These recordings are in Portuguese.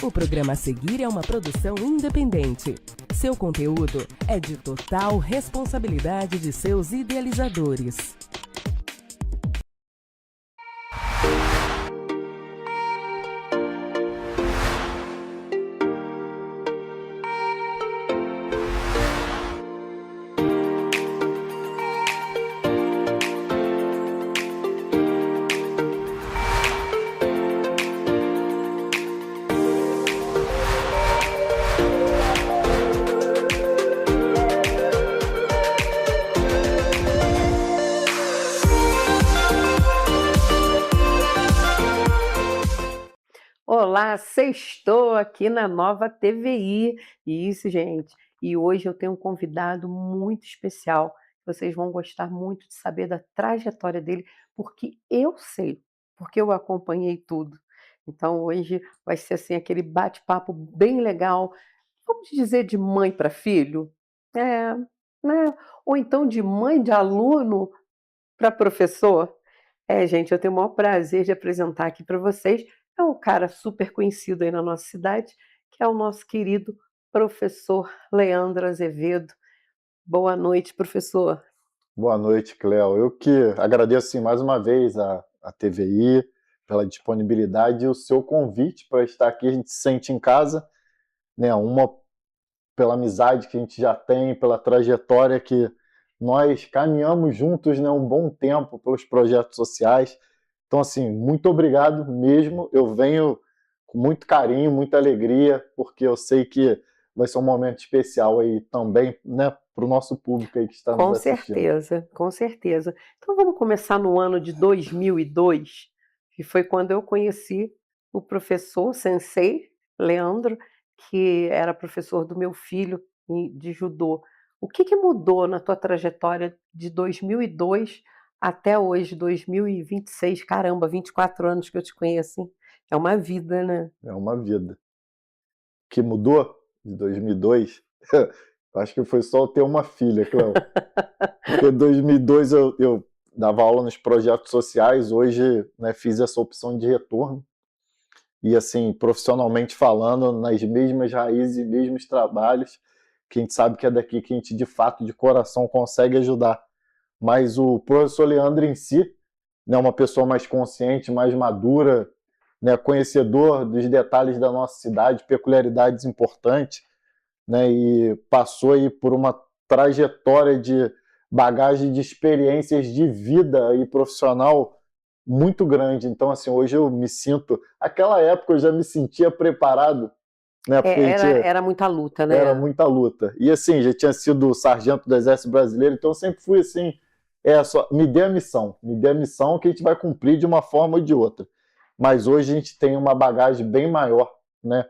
O programa a seguir é uma produção independente. Seu conteúdo é de total responsabilidade de seus idealizadores. Olá, sextou aqui na Nova TVI. Isso, gente. E hoje eu tenho um convidado muito especial. Vocês vão gostar muito de saber da trajetória dele, porque eu sei, porque eu acompanhei tudo. Então hoje vai ser assim aquele bate-papo bem legal. Vamos dizer de mãe para filho? É, né? Ou então de mãe de aluno para professor? É, gente, eu tenho o maior prazer de apresentar aqui para vocês. É um cara super conhecido aí na nossa cidade, que é o nosso querido professor Leandro Azevedo. Boa noite, professor. Boa noite, Cléo. Eu que agradeço sim, mais uma vez a TVI pela disponibilidade e o seu convite para estar aqui. A gente se sente em casa, né? Uma pela amizade que a gente já tem, pela trajetória que nós caminhamos juntos, né, um bom tempo pelos projetos sociais. Então, assim, muito obrigado mesmo. Eu venho com muito carinho, muita alegria, porque eu sei que vai ser um momento especial aí também, né, para o nosso público aí que está nos Com assistindo. certeza, com certeza. Então vamos começar no ano de 2002, que foi quando eu conheci o professor sensei Leandro, que era professor do meu filho de judô. O que que mudou na tua trajetória de 2002 até hoje, 2026? Caramba, 24 anos que eu te conheço, hein? É uma vida, né? É uma vida. O que mudou de 2002, acho que foi só eu ter uma filha, Cléo. Porque em 2002 eu dava aula nos projetos sociais, hoje, né, fiz essa opção de retorno. E assim, profissionalmente falando, nas mesmas raízes e mesmos trabalhos, que a gente sabe que é daqui que a gente de fato, de coração, consegue ajudar. Mas o professor Leandro em si, né, uma pessoa mais consciente, mais madura, né, conhecedor dos detalhes da nossa cidade, peculiaridades importantes, né, e passou aí por uma trajetória de bagagem de experiências de vida e profissional muito grande. Então, assim, hoje eu me sinto... Aquela época eu já me sentia preparado, né, porque a gente Era muita luta, era né? muita luta. E assim, já tinha sido sargento do Exército Brasileiro, então eu sempre fui assim, só me dê a missão que a gente vai cumprir de uma forma ou de outra. Mas hoje a gente tem uma bagagem bem maior, né?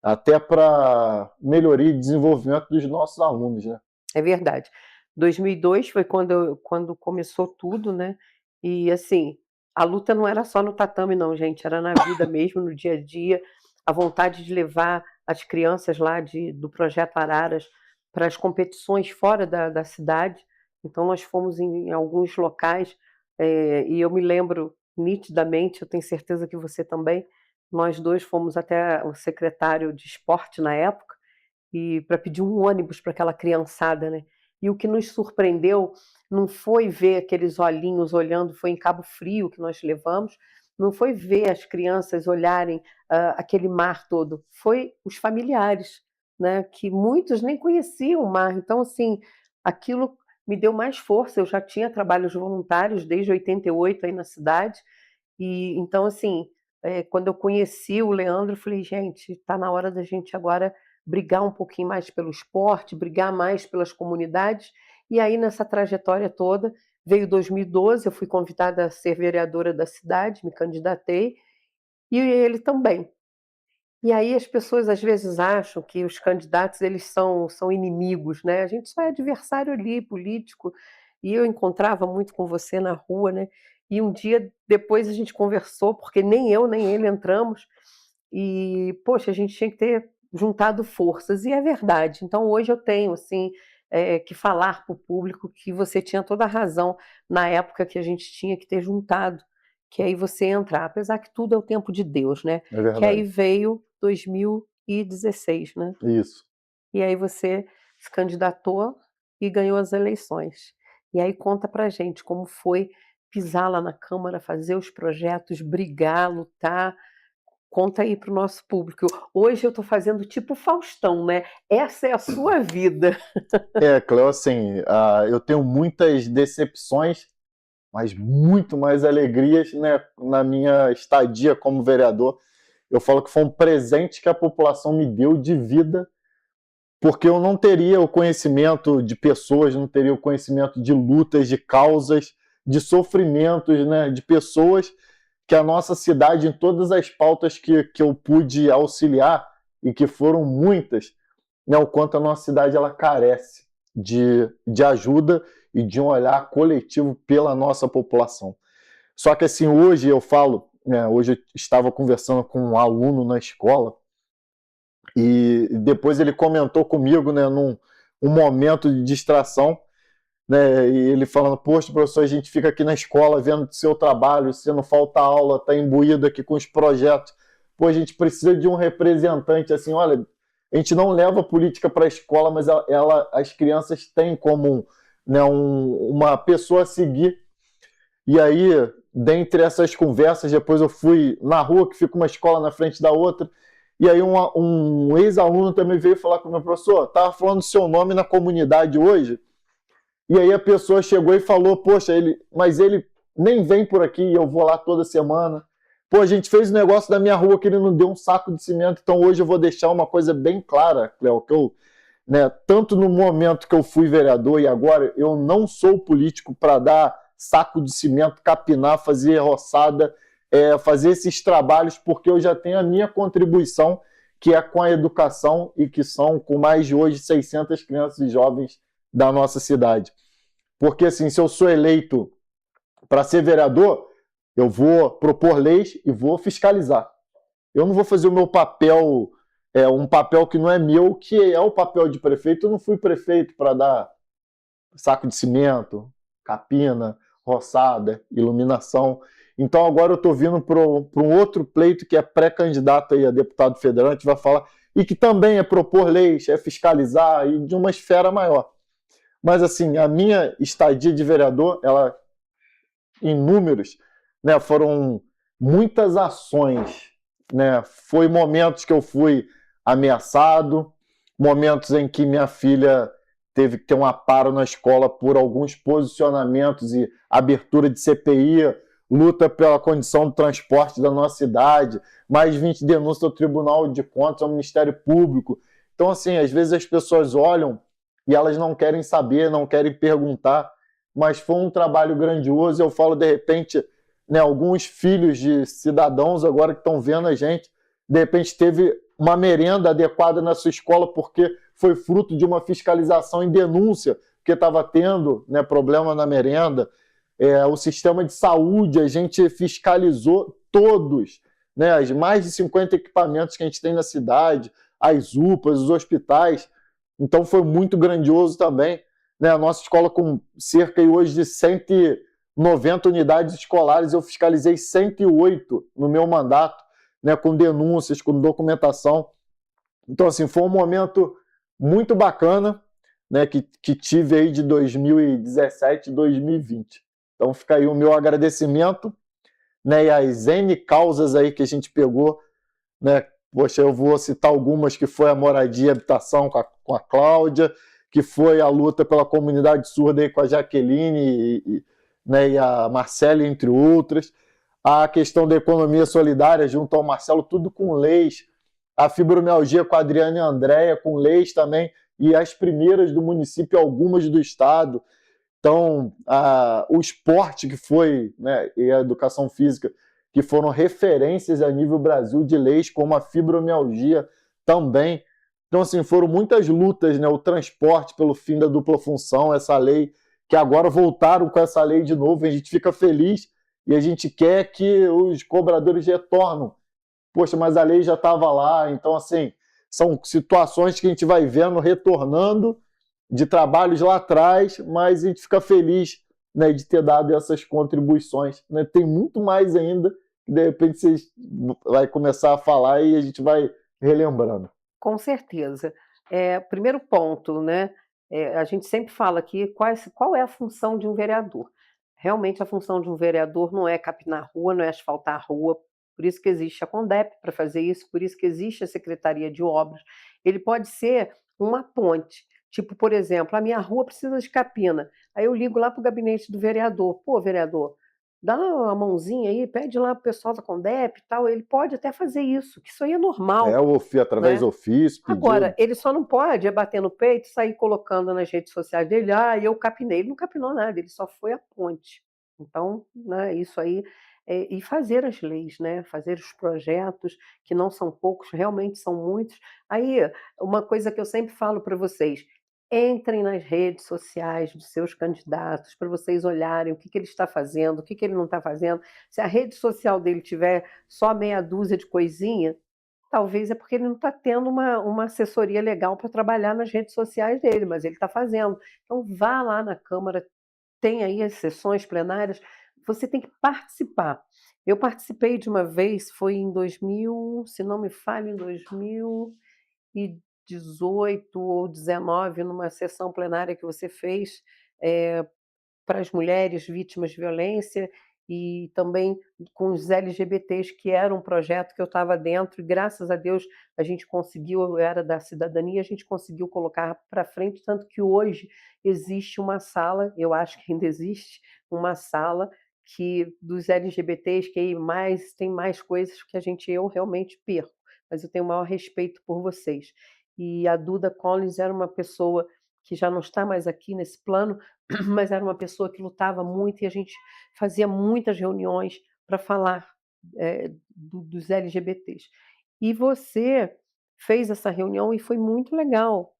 Até para melhoria e desenvolvimento dos nossos alunos, né? É verdade. 2002 foi quando começou tudo, né, e assim, a luta não era só no tatame não, gente, era na vida mesmo, no dia a dia, a vontade de levar as crianças lá do Projeto Araras para as competições fora da cidade. Então nós fomos em alguns locais, e eu me lembro nitidamente, eu tenho certeza que você também, nós 2 fomos até o secretário de esporte na época, e para pedir um ônibus para aquela criançada, né. E o que nos surpreendeu não foi ver aqueles olhinhos olhando, foi em Cabo Frio que nós levamos, não foi ver as crianças olharem, aquele mar todo, foi os familiares, né, que muitos nem conheciam o mar. Então, assim, aquilo me deu mais força, eu já tinha trabalhos voluntários desde 88 aí na cidade, e então, assim, quando eu conheci o Leandro, eu falei: "Gente, está na hora da gente agora brigar um pouquinho mais pelo esporte, brigar mais pelas comunidades". E aí, nessa trajetória toda, veio 2012, eu fui convidada a ser vereadora da cidade, me candidatei, e ele também. E aí as pessoas às vezes acham que os candidatos eles são inimigos, né, a gente só é adversário ali, político, e eu encontrava muito com você na rua, né, e um dia depois a gente conversou, porque nem eu nem ele entramos, e poxa, a gente tinha que ter juntado forças, e é verdade. Então hoje eu tenho, assim, que falar para o público que você tinha toda a razão na época que a gente tinha que ter juntado. que aí você entra, apesar que tudo é o tempo de Deus, né? É verdade. Que aí veio 2016, né? Isso. E aí você se candidatou e ganhou as eleições. E aí conta pra gente como foi pisar lá na Câmara, fazer os projetos, brigar, lutar. Conta aí para o nosso público. Hoje eu estou fazendo tipo Faustão, né? Essa é a sua vida. Cléo, assim, eu tenho muitas decepções, mas muito mais alegrias, né, na minha estadia como vereador. Eu falo que foi um presente que a população me deu de vida, porque eu não teria o conhecimento de pessoas, não teria o conhecimento de lutas, de causas, de sofrimentos, né, de pessoas que a nossa cidade, em todas as pautas que eu pude auxiliar, e que foram muitas, né, o quanto a nossa cidade ela carece de ajuda e de um olhar coletivo pela nossa população. Só que assim, hoje eu falo, né, hoje eu estava conversando com um aluno na escola, e depois ele comentou comigo, né, num um momento de distração, né, e ele falando, poxa, professor, a gente fica aqui na escola vendo seu trabalho, você não falta aula, está imbuído aqui com os projetos, pô, a gente precisa de um representante, assim, olha, a gente não leva política para a escola, mas as crianças têm como, né, uma pessoa a seguir. E aí, dentre essas conversas, depois eu fui na rua, que fica uma escola na frente da outra, e aí um ex-aluno também veio falar com o meu professor, estava falando seu nome na comunidade hoje, e aí a pessoa chegou e falou, poxa, mas ele nem vem por aqui, eu vou lá toda semana. Pô, a gente fez um negócio da minha rua que ele não deu um saco de cimento, então hoje eu vou deixar uma coisa bem clara, Cléo, que eu, né, tanto no momento que eu fui vereador e agora, eu não sou político para dar saco de cimento, capinar, fazer roçada, fazer esses trabalhos, porque eu já tenho a minha contribuição, que é com a educação e que são com mais de hoje 600 crianças e jovens da nossa cidade. Porque assim, se eu sou eleito para ser vereador, eu vou propor leis e vou fiscalizar. Eu não vou fazer o meu papel, um papel que não é meu, que é o papel de prefeito. Eu não fui prefeito para dar saco de cimento, capina, roçada, iluminação. Então agora eu estou vindo para um outro pleito que é pré-candidato aí a deputado federal, a gente vai falar, e que também é propor leis, é fiscalizar, e de uma esfera maior. Mas assim, a minha estadia de vereador, ela, em números, né, foram muitas ações, né? Foi momentos que eu fui ameaçado, momentos em que minha filha teve que ter um amparo na escola por alguns posicionamentos e abertura de CPI, luta pela condição do transporte da nossa cidade, mais 20 denúncias ao Tribunal de Contas, ao Ministério Público. Então, assim, às vezes as pessoas olham e elas não querem saber, não querem perguntar, mas foi um trabalho grandioso. Eu falo, de repente, né, alguns filhos de cidadãos agora que estão vendo a gente, de repente teve uma merenda adequada na sua escola porque foi fruto de uma fiscalização em denúncia, que estava tendo, né, problema na merenda. O sistema de saúde, a gente fiscalizou todos, né, as mais de 50 equipamentos que a gente tem na cidade, as UPAs, os hospitais. Então foi muito grandioso também, né? A nossa escola com cerca hoje de 190 unidades escolares, eu fiscalizei 108 no meu mandato, né? Com denúncias, com documentação. Então assim, foi um momento muito bacana, né? Que tive aí de 2017 e 2020. Então fica aí o meu agradecimento, né? E as N causas aí que a gente pegou, né? Poxa, eu vou citar algumas, que foi a moradia e habitação com a Cláudia, que foi a luta pela comunidade surda aí com a Jaqueline né, e a Marcela, entre outras. A questão da economia solidária junto ao Marcelo, tudo com leis. A fibromialgia com a Adriana e a Andréia, com leis também, e as primeiras do município, algumas do estado. Então, o esporte que foi, né, e a educação física, que foram referências a nível Brasil de leis, como a fibromialgia também. Então, assim, foram muitas lutas, né? O transporte pelo fim da dupla função, essa lei, que agora voltaram com essa lei de novo, a gente fica feliz e a gente quer que os cobradores retornem. Poxa, mas a lei já estava lá, então, assim, são situações que a gente vai vendo retornando de trabalhos lá atrás, mas a gente fica feliz, né, de ter dado essas contribuições, né? Tem muito mais ainda, que de repente você vai começar a falar e a gente vai relembrando. Com certeza. Primeiro ponto, né, a gente sempre fala aqui qual é a função de um vereador. Realmente a função de um vereador não é capinar a rua, não é asfaltar a rua, por isso que existe a Condep para fazer isso, por isso que existe a Secretaria de Obras. Ele pode ser uma ponte, tipo, por exemplo, a minha rua precisa de capina, aí eu ligo lá para o gabinete do vereador: "Pô, vereador, dá uma mãozinha aí, pede lá para o pessoal da Condep e tal", ele pode até fazer isso, que isso aí é normal, Através né. do ofício, Agora, pedido. ele só não pode bater no peito e sair colocando nas redes sociais dele: "Ah, eu capinei". Ele não capinou nada, ele só foi a ponte. Então, né, isso aí, e fazer as leis, né, fazer os projetos, que não são poucos, realmente são muitos. Aí, uma coisa que eu sempre falo para vocês: entrem nas redes sociais dos seus candidatos, para vocês olharem o que que ele está fazendo, o que que ele não está fazendo. Se a rede social dele tiver só meia dúzia de coisinha, talvez é porque ele não está tendo uma assessoria legal para trabalhar nas redes sociais dele, mas ele está fazendo. Então vá lá na Câmara, tem aí as sessões plenárias, você tem que participar. Eu participei de uma vez, foi em 2000, se não me falha, em 2018 ou 19, numa sessão plenária que você fez, eh, para as mulheres vítimas de violência e também com os LGBTs, que era um projeto que eu estava dentro e graças a Deus a gente conseguiu, eu era da cidadania, a gente conseguiu colocar para frente, tanto que hoje existe uma sala, eu acho que ainda existe, uma sala que dos LGBTs, que aí mais tem mais coisas que eu realmente perco, mas eu tenho o maior respeito por vocês. E a Duda Collins era uma pessoa que já não está mais aqui nesse plano, mas era uma pessoa que lutava muito e a gente fazia muitas reuniões para falar, dos LGBTs. E você fez essa reunião e foi muito legal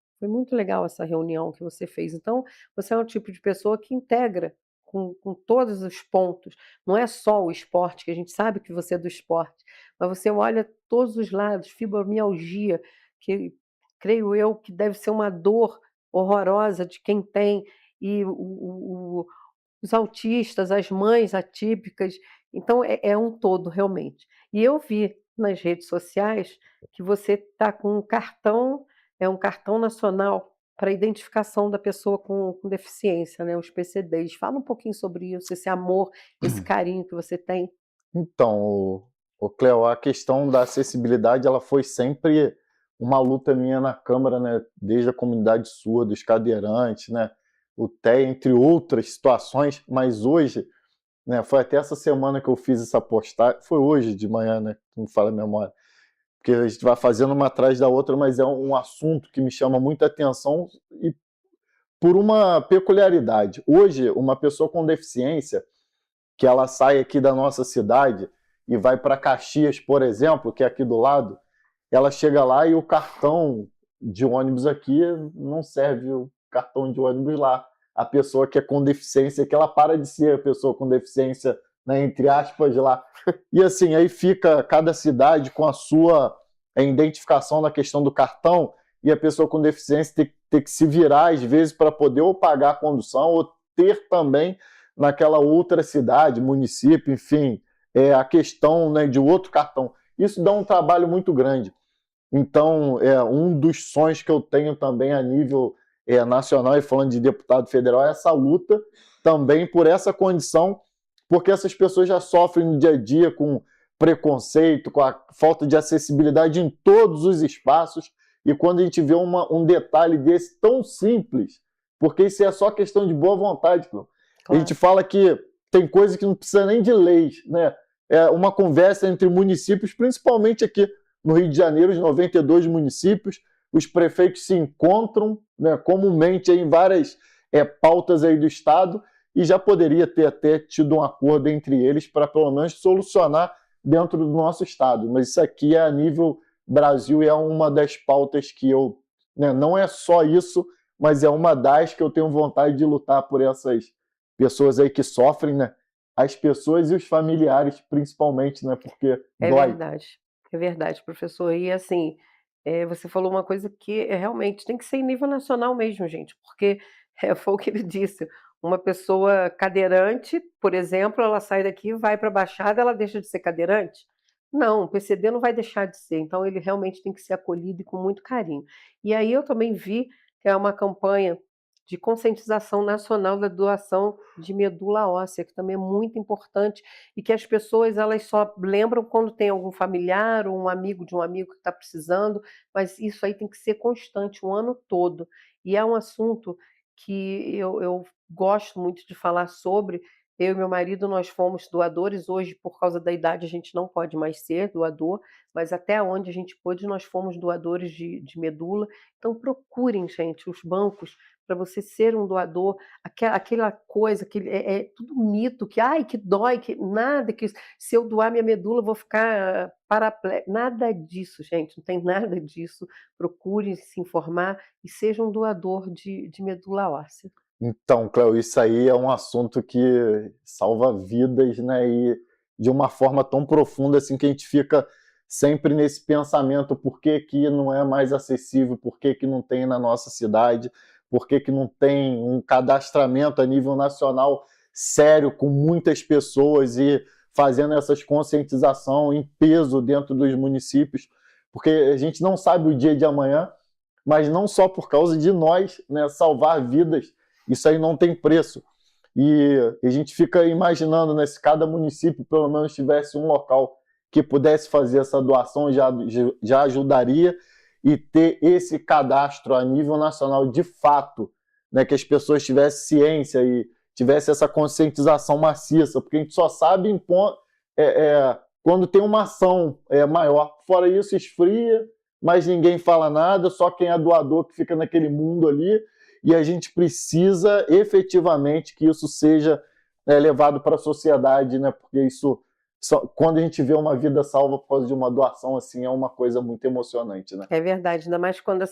essa reunião que você fez. Então, você é um tipo de pessoa que integra com todos os pontos, não é só o esporte, que a gente sabe que você é do esporte, mas você olha todos os lados, fibromialgia, que creio eu que deve ser uma dor horrorosa de quem tem, e os autistas, as mães atípicas, então é um todo realmente. E eu vi nas redes sociais que você está com um cartão, é um cartão nacional para identificação da pessoa com deficiência, né, os PCDs. Fala um pouquinho sobre isso, esse amor, esse carinho que você tem. Então, Cleo, a questão da acessibilidade, ela foi sempre uma luta minha na Câmara, né? Desde a comunidade surda, os cadeirantes, né? O TEA, entre outras situações, mas hoje, né? Foi até essa semana que eu fiz essa postagem, foi hoje de manhã, né? Não me fala a memória, porque a gente vai fazendo uma atrás da outra, mas é um assunto que me chama muita atenção e por uma peculiaridade. Hoje, uma pessoa com deficiência, que ela sai aqui da nossa cidade e vai para Caxias, por exemplo, que é aqui do lado, ela chega lá e o cartão de ônibus aqui não serve o cartão de ônibus lá. A pessoa que é com deficiência, que ela para de ser a pessoa com deficiência, né, entre aspas, lá. E assim, aí fica cada cidade com a sua identificação na questão do cartão e a pessoa com deficiência tem que se virar, às vezes, para poder ou pagar a condução ou ter também naquela outra cidade, município, enfim, a questão, né, de outro cartão. Isso dá um trabalho muito grande. Então, um dos sonhos que eu tenho também a nível nacional, e falando de deputado federal, é essa luta também por essa condição, porque essas pessoas já sofrem no dia a dia com preconceito, com a falta de acessibilidade em todos os espaços, e quando a gente vê um detalhe desse tão simples, porque isso é só questão de boa vontade, Cláudio. A gente fala que tem coisa que não precisa nem de leis, né? É uma conversa entre municípios, principalmente aqui no Rio de Janeiro, os 92 municípios, os prefeitos se encontram, né, comumente em várias pautas aí do Estado e já poderia ter até tido um acordo entre eles para pelo menos solucionar dentro do nosso Estado. Mas isso aqui é a nível Brasil e é uma das pautas que eu, né, não é só isso, mas é uma das que eu tenho vontade de lutar por essas pessoas aí que sofrem, né? As pessoas e os familiares, principalmente, né? Porque dói. É verdade, professor. E assim, você falou uma coisa que realmente tem que ser em nível nacional mesmo, gente, porque foi o que ele disse, Uma pessoa cadeirante, por exemplo, ela sai daqui, vai para a Baixada, ela deixa de ser cadeirante? Não, o PCD não vai deixar de ser, então ele realmente tem que ser acolhido e com muito carinho. E aí eu também vi que é uma campanha de conscientização nacional da doação de medula óssea, que também é muito importante e que as pessoas elas só lembram quando tem algum familiar ou um amigo de um amigo que está precisando, mas isso aí tem que ser constante o ano todo. E é um assunto que eu gosto muito de falar sobre. Eu e meu marido, nós fomos doadores. Hoje, por causa da idade, a gente não pode mais ser doador, mas até onde a gente pôde, nós fomos doadores de medula. Então, procurem, gente, os bancos para você ser um doador. Aquela coisa, é tudo mito, que ai, que dói, que nada, que se eu doar minha medula, eu vou ficar paraplégico. Nada disso, gente, não tem nada disso. Procure se informar e seja um doador de medula óssea. Então, Cléo, isso aí é um assunto que salva vidas, né? E de uma forma tão profunda assim que a gente fica sempre nesse pensamento: por que que não é mais acessível, por que que não tem na nossa cidade, por que que não tem um cadastramento a nível nacional sério com muitas pessoas e fazendo essas conscientização em peso dentro dos municípios, porque a gente não sabe o dia de amanhã, mas não só por causa de nós, né, salvar vidas, isso aí não tem preço. E a gente fica imaginando, né, se cada município pelo menos tivesse um local que pudesse fazer essa doação, já ajudaria, e ter esse cadastro a nível nacional de fato, né, que as pessoas tivessem ciência e tivesse essa conscientização maciça, porque a gente só sabe quando tem uma ação maior. Fora isso, esfria, mas ninguém fala nada, só quem é doador que fica naquele mundo ali, e a gente precisa efetivamente que isso seja levado para a sociedade, né? Porque isso, quando a gente vê uma vida salva por causa de uma doação assim, é uma coisa muito emocionante, né? É verdade, ainda mais quando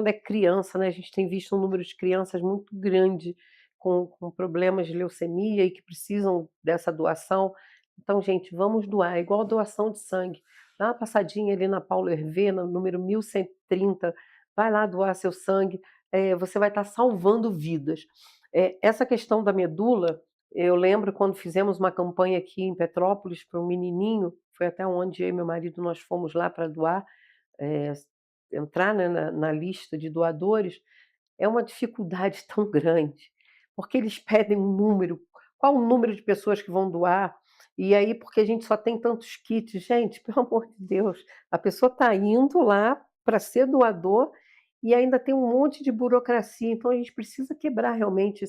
é criança, né? A gente tem visto um número de crianças muito grande com problemas de leucemia e que precisam dessa doação. Então, gente, vamos doar, é igual a doação de sangue. Dá uma passadinha ali na Paulo Hervé, no número 1130, vai lá doar seu sangue, você vai estar salvando vidas. Essa questão da medula, eu lembro quando fizemos uma campanha aqui em Petrópolis para um menininho, foi até onde eu e meu marido nós fomos lá para doar, eh, entrar, né, na lista de doadores. É uma dificuldade tão grande, porque eles pedem um número, qual o número de pessoas que vão doar, e aí porque a gente só tem tantos kits, gente, pelo amor de Deus, a pessoa está indo lá para ser doador e ainda tem um monte de burocracia, então a gente precisa quebrar realmente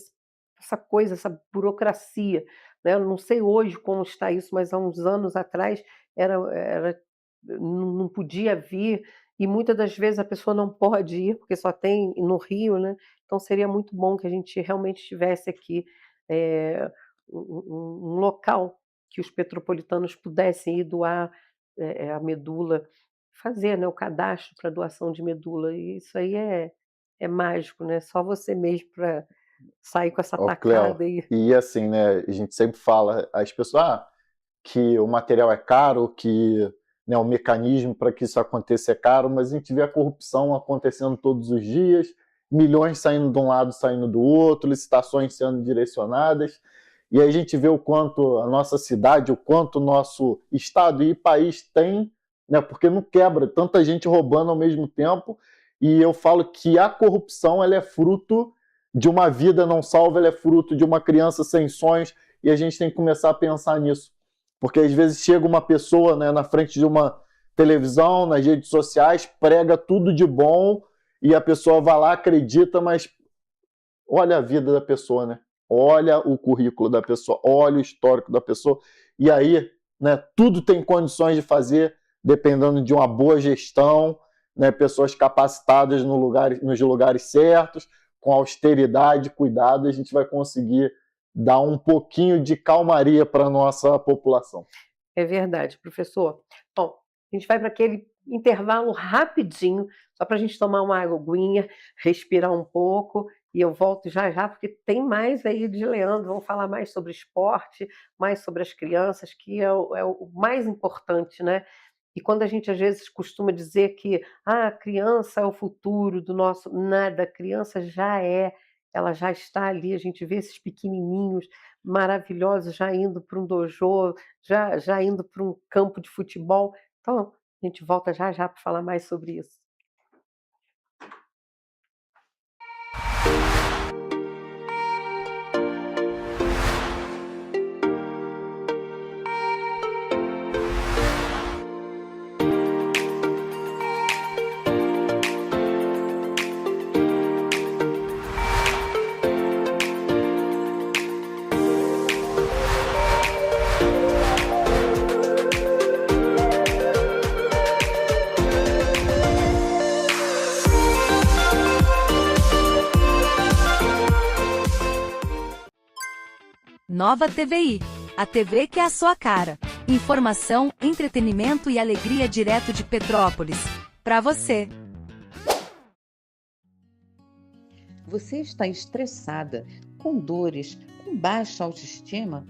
essa coisa, essa burocracia, né. Eu não sei hoje como está isso, mas há uns anos atrás era não podia vir, e muitas das vezes a pessoa não pode ir, porque só tem no Rio, né, então seria muito bom que a gente realmente tivesse aqui, eh, um local que os petropolitanos pudessem ir doar, a medula, fazer, né, o cadastro para doação de medula, e isso aí é mágico, né, só você mesmo para sair com essa Ó, Cléo, tacada aí. e assim, né, a gente sempre fala, as pessoas, que o material é caro, que, né, o mecanismo para que isso aconteça é caro, mas a gente vê a corrupção acontecendo todos os dias, milhões saindo de um lado, saindo do outro, licitações sendo direcionadas, e aí a gente vê o quanto a nossa cidade, o quanto o nosso estado e país tem, né, porque não quebra, tanta gente roubando ao mesmo tempo, e eu falo que a corrupção ela é fruto de uma vida não salva, ela é fruto de uma criança sem sonhos, e a gente tem que começar a pensar nisso. Porque às vezes chega uma pessoa, né, na frente de uma televisão, nas redes sociais, prega tudo de bom, e a pessoa vai lá, acredita, mas olha a vida da pessoa, né? Olha o currículo da pessoa, olha o histórico da pessoa, e aí, né, tudo tem condições de fazer, dependendo de uma boa gestão, né, pessoas capacitadas nos lugares certos, com austeridade, cuidado, a gente vai conseguir dar um pouquinho de calmaria para a nossa população. É verdade, professor. Bom, a gente vai para aquele intervalo rapidinho, só para a gente tomar uma aguinha, respirar um pouco, e eu volto já já, porque tem mais aí de Leandro. Vamos falar mais sobre esporte, mais sobre as crianças, que é o mais importante, né? E quando a gente às vezes costuma dizer que a criança é o futuro do nosso, nada, a criança já é ela já está ali, a gente vê esses pequenininhos maravilhosos já indo para um dojo, já indo para um campo de futebol. Então, a gente volta já já para falar mais sobre isso. Nova TVI, a TV que é a sua cara. Informação, entretenimento e alegria direto de Petrópolis. Para você. Você está estressada, com dores, com baixa autoestima?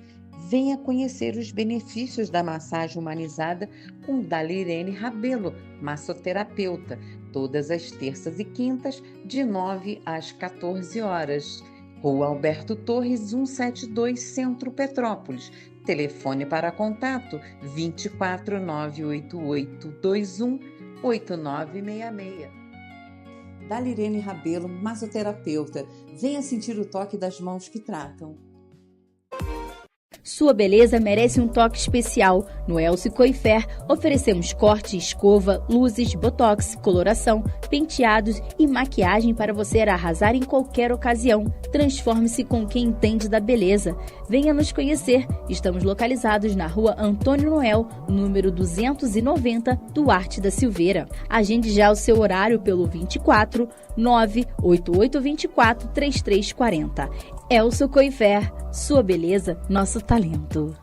Venha conhecer os benefícios da massagem humanizada com Dalirene Rabelo, massoterapeuta, todas as terças e quintas, de 9 às 14 horas. Rua Alberto Torres, 172, Centro Petrópolis. Telefone para contato 24 988 21 8966. Dalirene Rabelo, massoterapeuta. Venha sentir o toque das mãos que tratam. Sua beleza merece um toque especial. No Elcio Coifer, oferecemos corte, escova, luzes, botox, coloração, penteados e maquiagem para você arrasar em qualquer ocasião. Transforme-se com quem entende da beleza. Venha nos conhecer. Estamos localizados na rua Antônio Noel, número 290, Duarte da Silveira. Agende já o seu horário pelo 24 98824 3340. Elcio Coifer, sua beleza, nosso talento.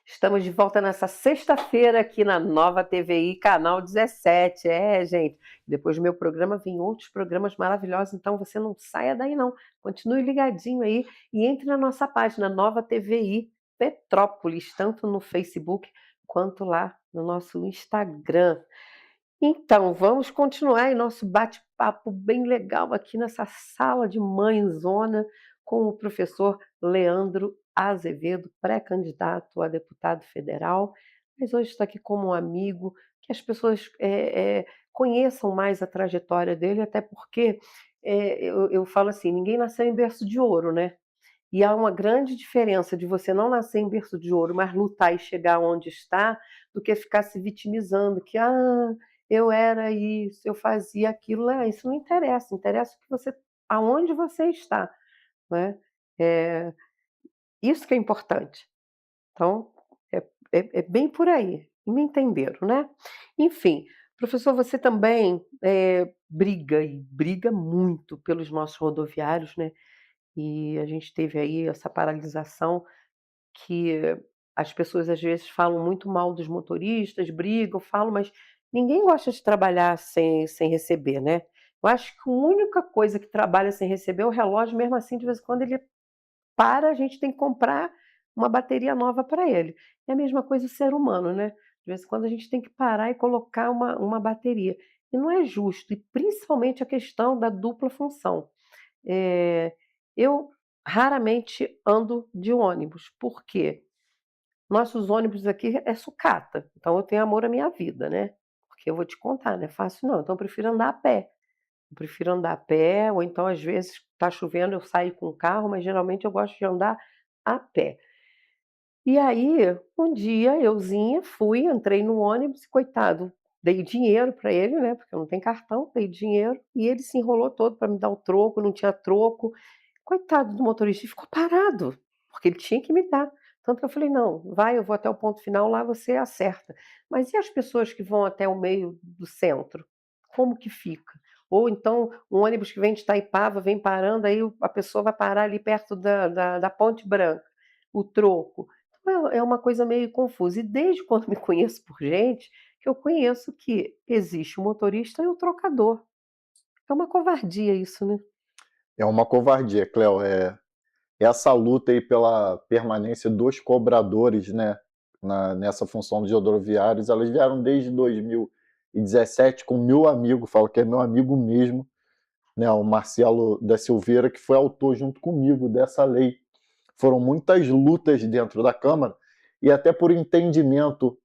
Estamos de volta nessa sexta-feira aqui na Nova TVI, canal 17. Gente, depois do meu programa vem outros programas maravilhosos, então você não saia daí não. Continue ligadinho aí e entre na nossa página Nova TVI Petrópolis, tanto no Facebook quanto lá no nosso Instagram. Então, vamos continuar aí nosso bate-papo bem legal aqui nessa sala de mãezona com o professor Leandro Azevedo, pré-candidato a deputado federal, mas hoje está aqui como um amigo, que as pessoas conheçam mais a trajetória dele, até porque eu falo assim, ninguém nasceu em berço de ouro, né? E há uma grande diferença de você não nascer em berço de ouro, mas lutar e chegar onde está, do que ficar se vitimizando, que eu era isso, eu fazia aquilo. Isso não interessa, interessa que você, aonde você está, né? Isso que é importante. Então, é bem por aí. Me entenderam, né? Enfim, professor, você também briga muito pelos nossos rodoviários, né? E a gente teve aí essa paralisação que as pessoas às vezes falam muito mal dos motoristas, brigam, falam, mas ninguém gosta de trabalhar sem receber, né? Eu acho que a única coisa que trabalha sem receber é o relógio, mesmo assim, de vez em quando ele para, a gente tem que comprar uma bateria nova para ele. É a mesma coisa o ser humano, né? De vez em quando a gente tem que parar e colocar uma bateria. E não é justo, e principalmente a questão da dupla função. Eu raramente ando de ônibus, por quê? Nossos ônibus aqui é sucata, então eu tenho amor à minha vida, né? Porque eu vou te contar, não é fácil não, então eu prefiro andar a pé. Eu prefiro andar a pé, ou então às vezes está chovendo, eu saio com o carro, mas geralmente eu gosto de andar a pé. E aí, um dia euzinha fui, entrei no ônibus, coitado, dei dinheiro para ele, né? Porque eu não tenho cartão, dei dinheiro, e ele se enrolou todo para me dar o troco, não tinha troco. Coitado do motorista, ele ficou parado, porque ele tinha que me dar. Tanto que eu falei: "Não, vai, eu vou até o ponto final, lá você acerta". Mas e as pessoas que vão até o meio do centro? Como que fica? Ou então, um ônibus que vem de Itaipava, vem parando, aí a pessoa vai parar ali perto da Ponte Branca, o troco. Então é uma coisa meio confusa. E desde quando me conheço por gente, que eu conheço que existe o motorista e o trocador. É uma covardia isso, né? É uma covardia, Cléo. Essa luta aí pela permanência dos cobradores, né, nessa função dos rodoviários, elas vieram desde 2017 com meu amigo, falo que é meu amigo mesmo, né, o Marcelo da Silveira, que foi autor junto comigo dessa lei. Foram muitas lutas dentro da Câmara e até por entendimento,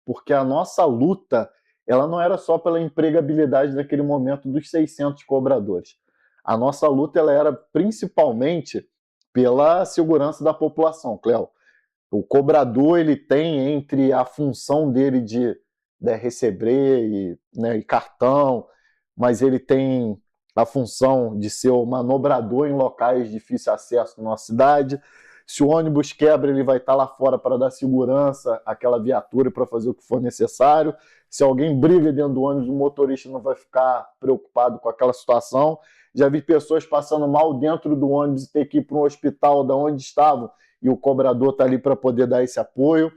porque a nossa luta ela não era só pela empregabilidade naquele momento dos 600 cobradores. A nossa luta ela era principalmente pela segurança da população, Cléo. O cobrador ele tem entre a função dele de receber e cartão, mas ele tem a função de ser o manobrador em locais de difícil acesso na nossa cidade. Se o ônibus quebra, ele vai estar lá fora para dar segurança àquela viatura para fazer o que for necessário. Se alguém briga dentro do ônibus, o motorista não vai ficar preocupado com aquela situação. Já vi pessoas passando mal dentro do ônibus e ter que ir para um hospital da onde estavam e o cobrador está ali para poder dar esse apoio.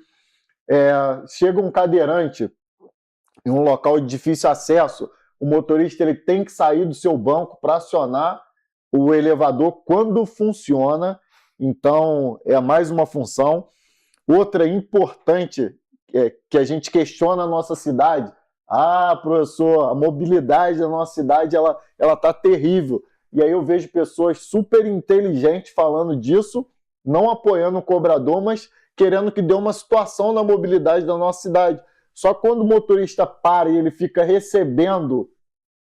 Chega um cadeirante em um local de difícil acesso, o motorista ele tem que sair do seu banco para acionar o elevador quando funciona. Então, é mais uma função. Outra importante que a gente questiona a nossa cidade. Professor, a mobilidade da nossa cidade ela está terrível. E aí eu vejo pessoas super inteligentes falando disso, não apoiando o cobrador, mas querendo que dê uma situação na mobilidade da nossa cidade. Só quando o motorista para e ele fica recebendo,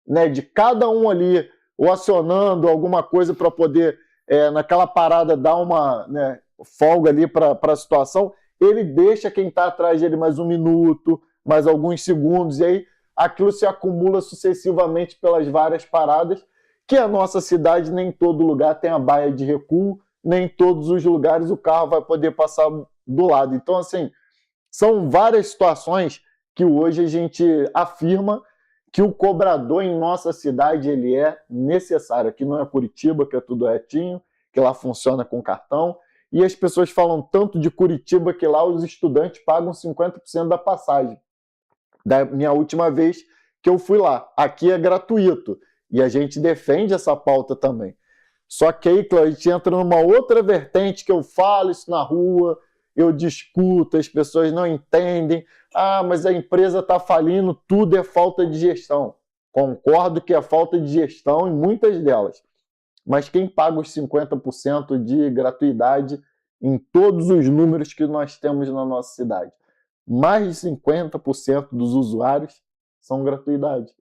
né, de cada um ali, ou acionando alguma coisa para poder, naquela parada, dar uma, né, folga ali para a situação, ele deixa quem está atrás dele mais um minuto, mais alguns segundos, e aí aquilo se acumula sucessivamente pelas várias paradas, que a nossa cidade, nem todo lugar tem a baia de recuo, nem todos os lugares o carro vai poder passar do lado. Então, assim, são várias situações que hoje a gente afirma que o cobrador em nossa cidade ele é necessário. Aqui não é Curitiba, que é tudo retinho, que lá funciona com cartão, e as pessoas falam tanto de Curitiba que lá os estudantes pagam 50% da passagem. Da minha última vez que eu fui lá. Aqui é gratuito, e a gente defende essa pauta também. Só que aí, Cláudio, a gente entra numa outra vertente que eu falo isso na rua, eu discuto, as pessoas não entendem. Mas a empresa está falindo, tudo é falta de gestão. Concordo que é falta de gestão em muitas delas. Mas quem paga os 50% de gratuidade em todos os números que nós temos na nossa cidade? Mais de 50% dos usuários são gratuidade.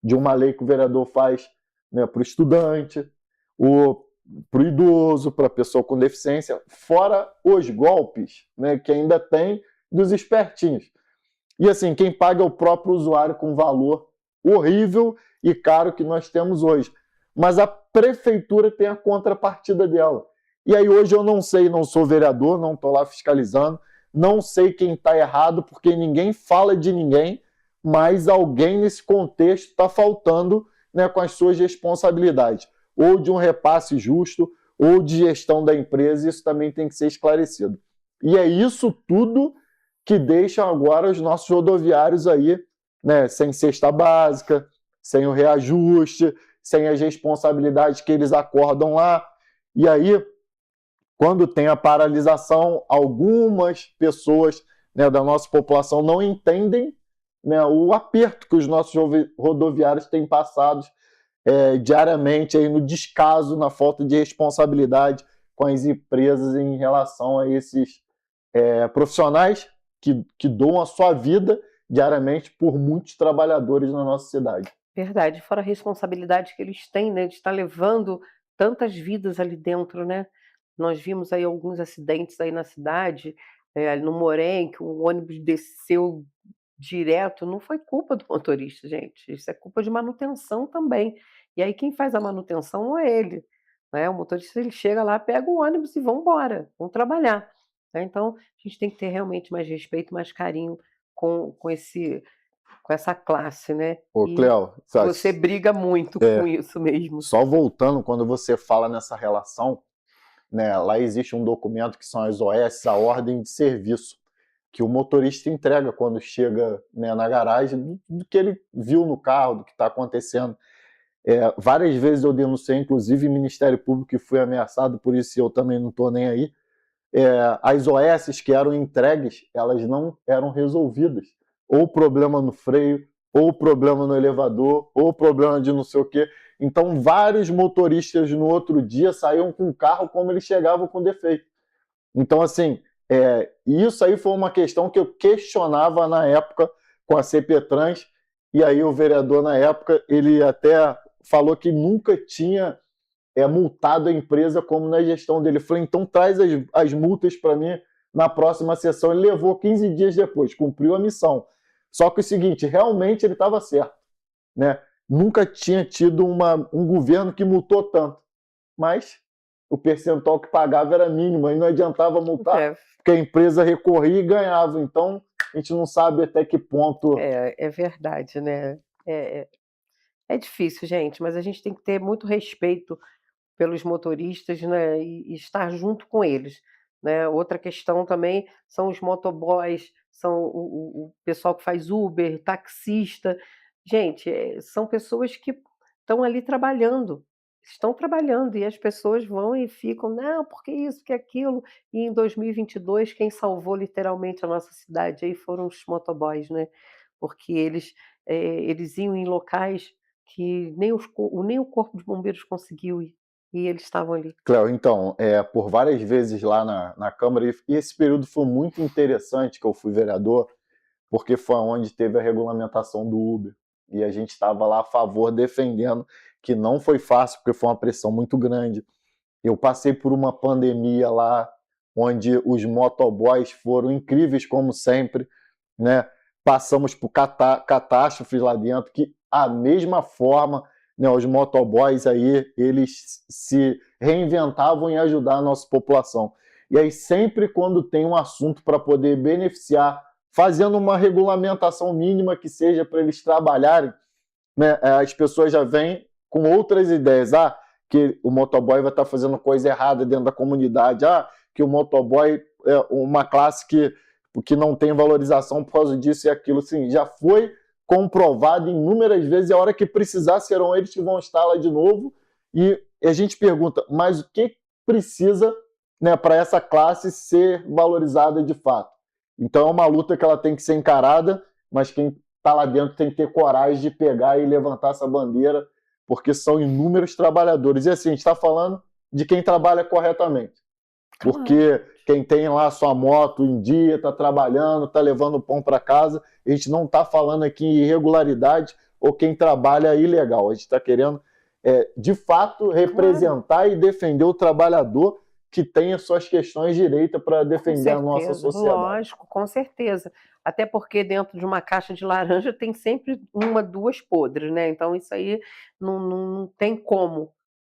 De uma lei que o vereador faz, né, para o estudante, para o idoso, para a pessoa com deficiência, fora os golpes, né, que ainda tem dos espertinhos. E assim, quem paga é o próprio usuário com valor horrível e caro que nós temos hoje. Mas a prefeitura tem a contrapartida dela. E aí hoje eu não sei, não sou vereador, não estou lá fiscalizando, não sei quem está errado, porque ninguém fala de ninguém, mas alguém nesse contexto está faltando, né, com as suas responsabilidades. Ou de um repasse justo, ou de gestão da empresa, isso também tem que ser esclarecido. E é isso tudo que deixa agora os nossos rodoviários aí, né, sem cesta básica, sem o reajuste, sem as responsabilidades que eles acordam lá. E aí, quando tem a paralisação, algumas pessoas, né, da nossa população não entendem, né, o aperto que os nossos rodoviários têm passado diariamente aí no descaso, na falta de responsabilidade com as empresas em relação a esses profissionais que doam a sua vida diariamente por muitos trabalhadores na nossa cidade. Verdade, fora a responsabilidade que eles têm, né, de estar levando tantas vidas ali dentro, né? Nós vimos aí alguns acidentes aí na cidade, no Morém, que o ônibus desceu direto, não foi culpa do motorista, gente, isso é culpa de manutenção também. E aí quem faz a manutenção não é ele, né? O motorista ele chega lá, pega o ônibus e vão embora, vão trabalhar, né? Então a gente tem que ter realmente mais respeito, mais carinho com essa classe, né? Ô, E Cléo, você briga muito com isso mesmo. só voltando, quando você fala nessa relação, né, lá existe um documento que são as OS, a ordem de serviço, que o motorista entrega quando chega, né, na garagem, do que ele viu no carro, do que está acontecendo. Várias vezes eu denunciei, inclusive, o Ministério Público, e fui ameaçado por isso, e eu também não estou nem aí. As OS que eram entregues, elas não eram resolvidas. Ou problema no freio, ou problema no elevador, ou problema de não sei o quê. Então, vários motoristas no outro dia saíam com o carro como eles chegavam com defeito. Então, assim, isso aí foi uma questão que eu questionava na época com a CPTrans, e aí o vereador, na época, ele até falou que nunca tinha multado a empresa como na gestão dele. Eu falei, então traz as multas para mim na próxima sessão. Ele levou 15 dias depois, cumpriu a missão. Só que o seguinte, realmente ele estava certo, né? Nunca tinha tido um governo que multou tanto, mas o percentual que pagava era mínimo, aí não adiantava multar, porque a empresa recorria e ganhava. Então, a gente não sabe até que ponto... É verdade, né? É difícil, gente, mas a gente tem que ter muito respeito pelos motoristas, né, e estar junto com eles, né? Outra questão também são os motoboys, são o pessoal que faz Uber, taxista. Gente, são pessoas que estão ali trabalhando, estão trabalhando, e as pessoas vão e ficam, não, porque isso, porque aquilo. E em 2022, quem salvou literalmente a nossa cidade aí foram os motoboys, né? Porque eles iam em locais que nem o Corpo de Bombeiros conseguiu ir. E eles estavam ali. Cléo, então, por várias vezes lá na Câmara, e esse período foi muito interessante que eu fui vereador, porque foi onde teve a regulamentação do Uber. E a gente estava lá a favor, defendendo, que não foi fácil, porque foi uma pressão muito grande. Eu passei por uma pandemia lá, onde os motoboys foram incríveis, como sempre, né? Passamos por catástrofes lá dentro, que a mesma forma, né, os motoboys aí, eles se reinventavam em ajudar a nossa população. E aí sempre quando tem um assunto para poder beneficiar, fazendo uma regulamentação mínima que seja para eles trabalharem, né, as pessoas já vêm com outras ideias. Que o motoboy vai estar fazendo coisa errada dentro da comunidade. Que o motoboy é uma classe que não tem valorização por causa disso e aquilo. Assim, já foi comprovado inúmeras vezes, e a hora que precisar serão eles que vão estar lá de novo. E a gente pergunta, mas o que precisa, né, para essa classe ser valorizada de fato? Então é uma luta que ela tem que ser encarada, mas quem está lá dentro tem que ter coragem de pegar e levantar essa bandeira, porque são inúmeros trabalhadores. E assim, a gente está falando de quem trabalha corretamente. Porque quem tem lá a sua moto em dia, está trabalhando, está levando o pão para casa, a gente não está falando aqui em irregularidade ou quem trabalha ilegal. A gente está querendo, de fato, representar e defender o trabalhador que tem as suas questões direita para defender a nossa sociedade. Lógico, com certeza. Até porque dentro de uma caixa de laranja tem sempre uma, duas podres, né? Então isso aí não tem como.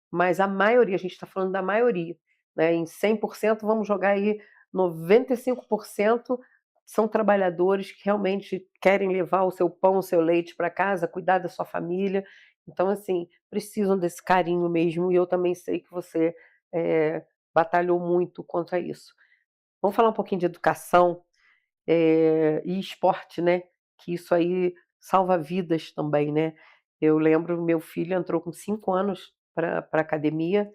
Mas a maioria, a gente está falando da maioria, né? Em 100%, vamos jogar aí 95% são trabalhadores que realmente querem levar o seu pão, o seu leite para casa, cuidar da sua família. Então, assim, precisam desse carinho mesmo, e eu também sei que você batalhou muito contra isso. Vamos falar um pouquinho de educação e esporte, né? Que isso aí salva vidas também, né? Eu lembro, meu filho entrou com 5 anos para a academia,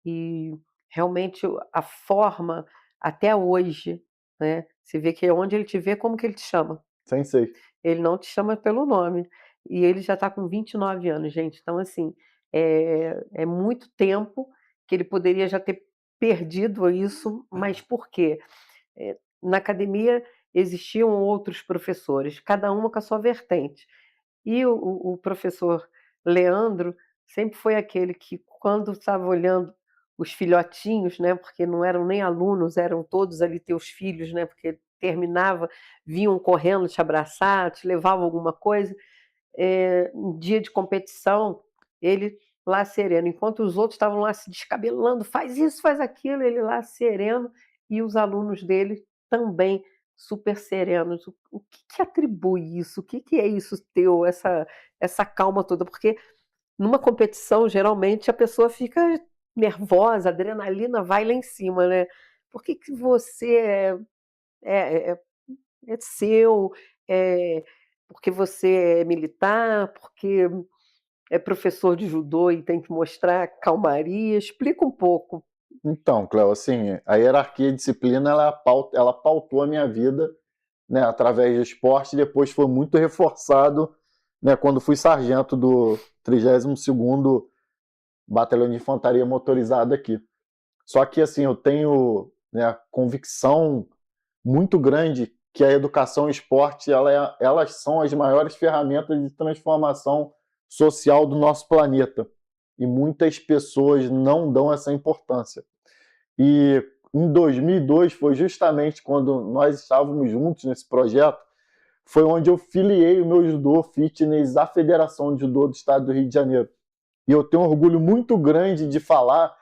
e realmente a forma, até hoje, né? Você vê que onde ele te vê, como que ele te chama? Sensei. Ele não te chama pelo nome. E ele já está com 29 anos, gente. Então, assim, é muito tempo que ele poderia já ter perdido isso, mas por quê? Na academia existiam outros professores, cada uma com a sua vertente. E o professor Leandro sempre foi aquele que, quando estava olhando os filhotinhos, né, porque não eram nem alunos, eram todos ali teus filhos, né, porque terminava, vinham correndo te abraçar, te levavam alguma coisa. Um dia de competição, ele lá sereno, enquanto os outros estavam lá se descabelando, faz isso, faz aquilo, ele lá sereno, e os alunos dele também super serenos. O que atribui isso? O que é isso teu, essa calma toda? Porque numa competição, geralmente, a pessoa fica nervosa, a adrenalina vai lá em cima, né? Por que você é seu? Porque você é militar? Porque é professor de judô e tem que mostrar calmaria? Explica um pouco. Então, Cléo, assim, a hierarquia e disciplina, ela pautou a minha vida, né, através do esporte, e depois foi muito reforçado, né, quando fui sargento do 32º Batalhão de Infantaria Motorizada aqui. Só que, assim, eu tenho, né, a convicção muito grande que a educação e o esporte, elas são as maiores ferramentas de transformação social do nosso planeta. E muitas pessoas não dão essa importância. E em 2002 foi justamente quando nós estávamos juntos nesse projeto, foi onde eu filiei o meu judô fitness à Federação de Judô do Estado do Rio de Janeiro. E eu tenho um orgulho muito grande de falar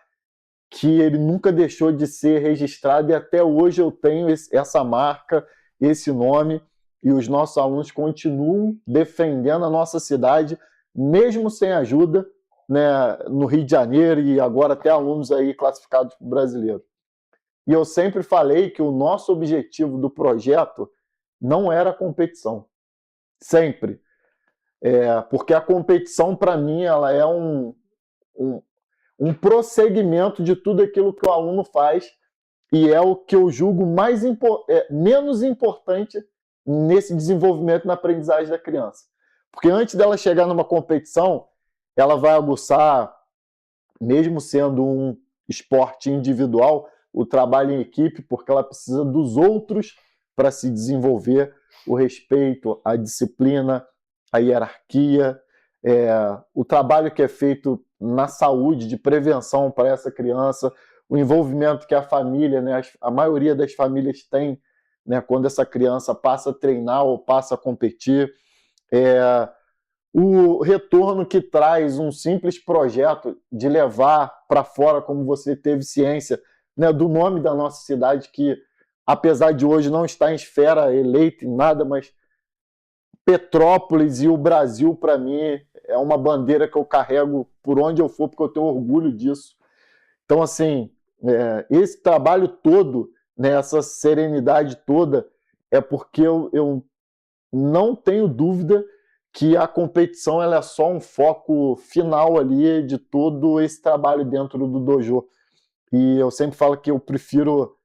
que ele nunca deixou de ser registrado e até hoje eu tenho essa marca, esse nome, e os nossos alunos continuam defendendo a nossa cidade, mesmo sem ajuda, né, no Rio de Janeiro, e agora até alunos aí classificados para o brasileiro. E eu sempre falei que o nosso objetivo do projeto não era a competição. Sempre. Porque a competição, para mim, ela é um prosseguimento de tudo aquilo que o aluno faz e é o que eu julgo menos importante nesse desenvolvimento na aprendizagem da criança. Porque antes dela chegar numa competição, ela vai aguçar, mesmo sendo um esporte individual, o trabalho em equipe, porque ela precisa dos outros para se desenvolver, o respeito, a disciplina, a hierarquia, o trabalho que é feito na saúde, de prevenção para essa criança, o envolvimento que a família, né, a maioria das famílias tem, né, quando essa criança passa a treinar ou passa a competir, o retorno que traz um simples projeto de levar para fora, como você teve ciência, né, do nome da nossa cidade, que apesar de hoje não estar em esfera eleita em nada, mas Petrópolis e o Brasil, para mim, é uma bandeira que eu carrego por onde eu for, porque eu tenho orgulho disso. Então, assim, esse trabalho todo, né, essa serenidade toda, é porque eu não tenho dúvida que a competição ela é só um foco final ali de todo esse trabalho dentro do dojo. E eu sempre falo que eu prefiro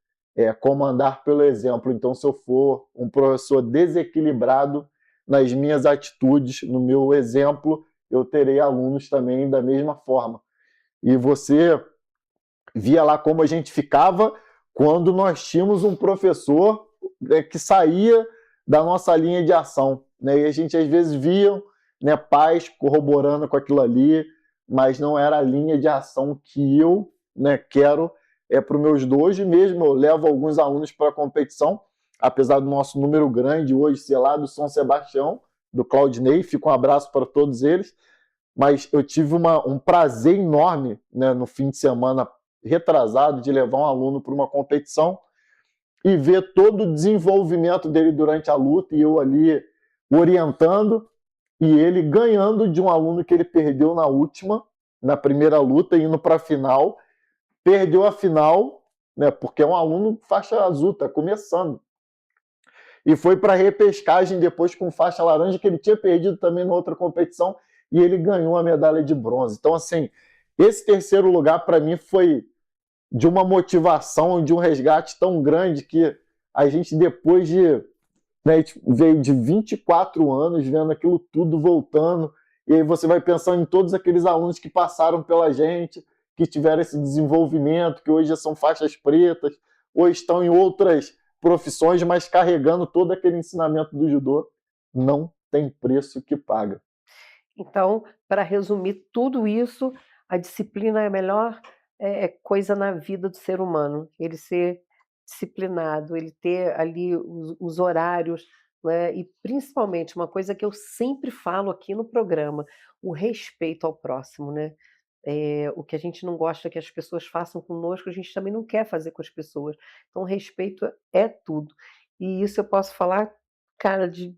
comandar pelo exemplo. Então, se eu for um professor desequilibrado nas minhas atitudes, no meu exemplo, eu terei alunos também da mesma forma. E você via lá como a gente ficava quando nós tínhamos um professor que saía da nossa linha de ação, né? E a gente às vezes via, né, pais corroborando com aquilo ali, mas não era a linha de ação que eu, né, quero para os meus dojos. Mesmo eu levo alguns alunos para a competição, apesar do nosso número grande hoje ser lá do São Sebastião, do Claudinei, fica um abraço para todos eles, mas eu tive um prazer enorme, né, no fim de semana retrasado de levar um aluno para uma competição e ver todo o desenvolvimento dele durante a luta e eu ali orientando e ele ganhando de um aluno que ele perdeu na primeira luta, indo para a final, perdeu a final, né, porque é um aluno faixa azul, está começando. E foi para a repescagem depois com faixa laranja, que ele tinha perdido também na outra competição, e ele ganhou a medalha de bronze. Então, assim, esse terceiro lugar para mim foi de uma motivação, de um resgate tão grande que a gente, depois de, né, veio de 24 anos vendo aquilo tudo voltando, e aí você vai pensando em todos aqueles alunos que passaram pela gente, que tiveram esse desenvolvimento, que hoje já são faixas pretas, ou estão em outras profissões, mas carregando todo aquele ensinamento do judô. Não tem preço que paga. Então, para resumir tudo isso, a disciplina é a melhor coisa na vida do ser humano. Ele ser disciplinado, ele ter ali os horários, né? E principalmente uma coisa que eu sempre falo aqui no programa, o respeito ao próximo, né? O que a gente não gosta que as pessoas façam conosco, a gente também não quer fazer com as pessoas. Então, o respeito é tudo. E isso eu posso falar, cara, de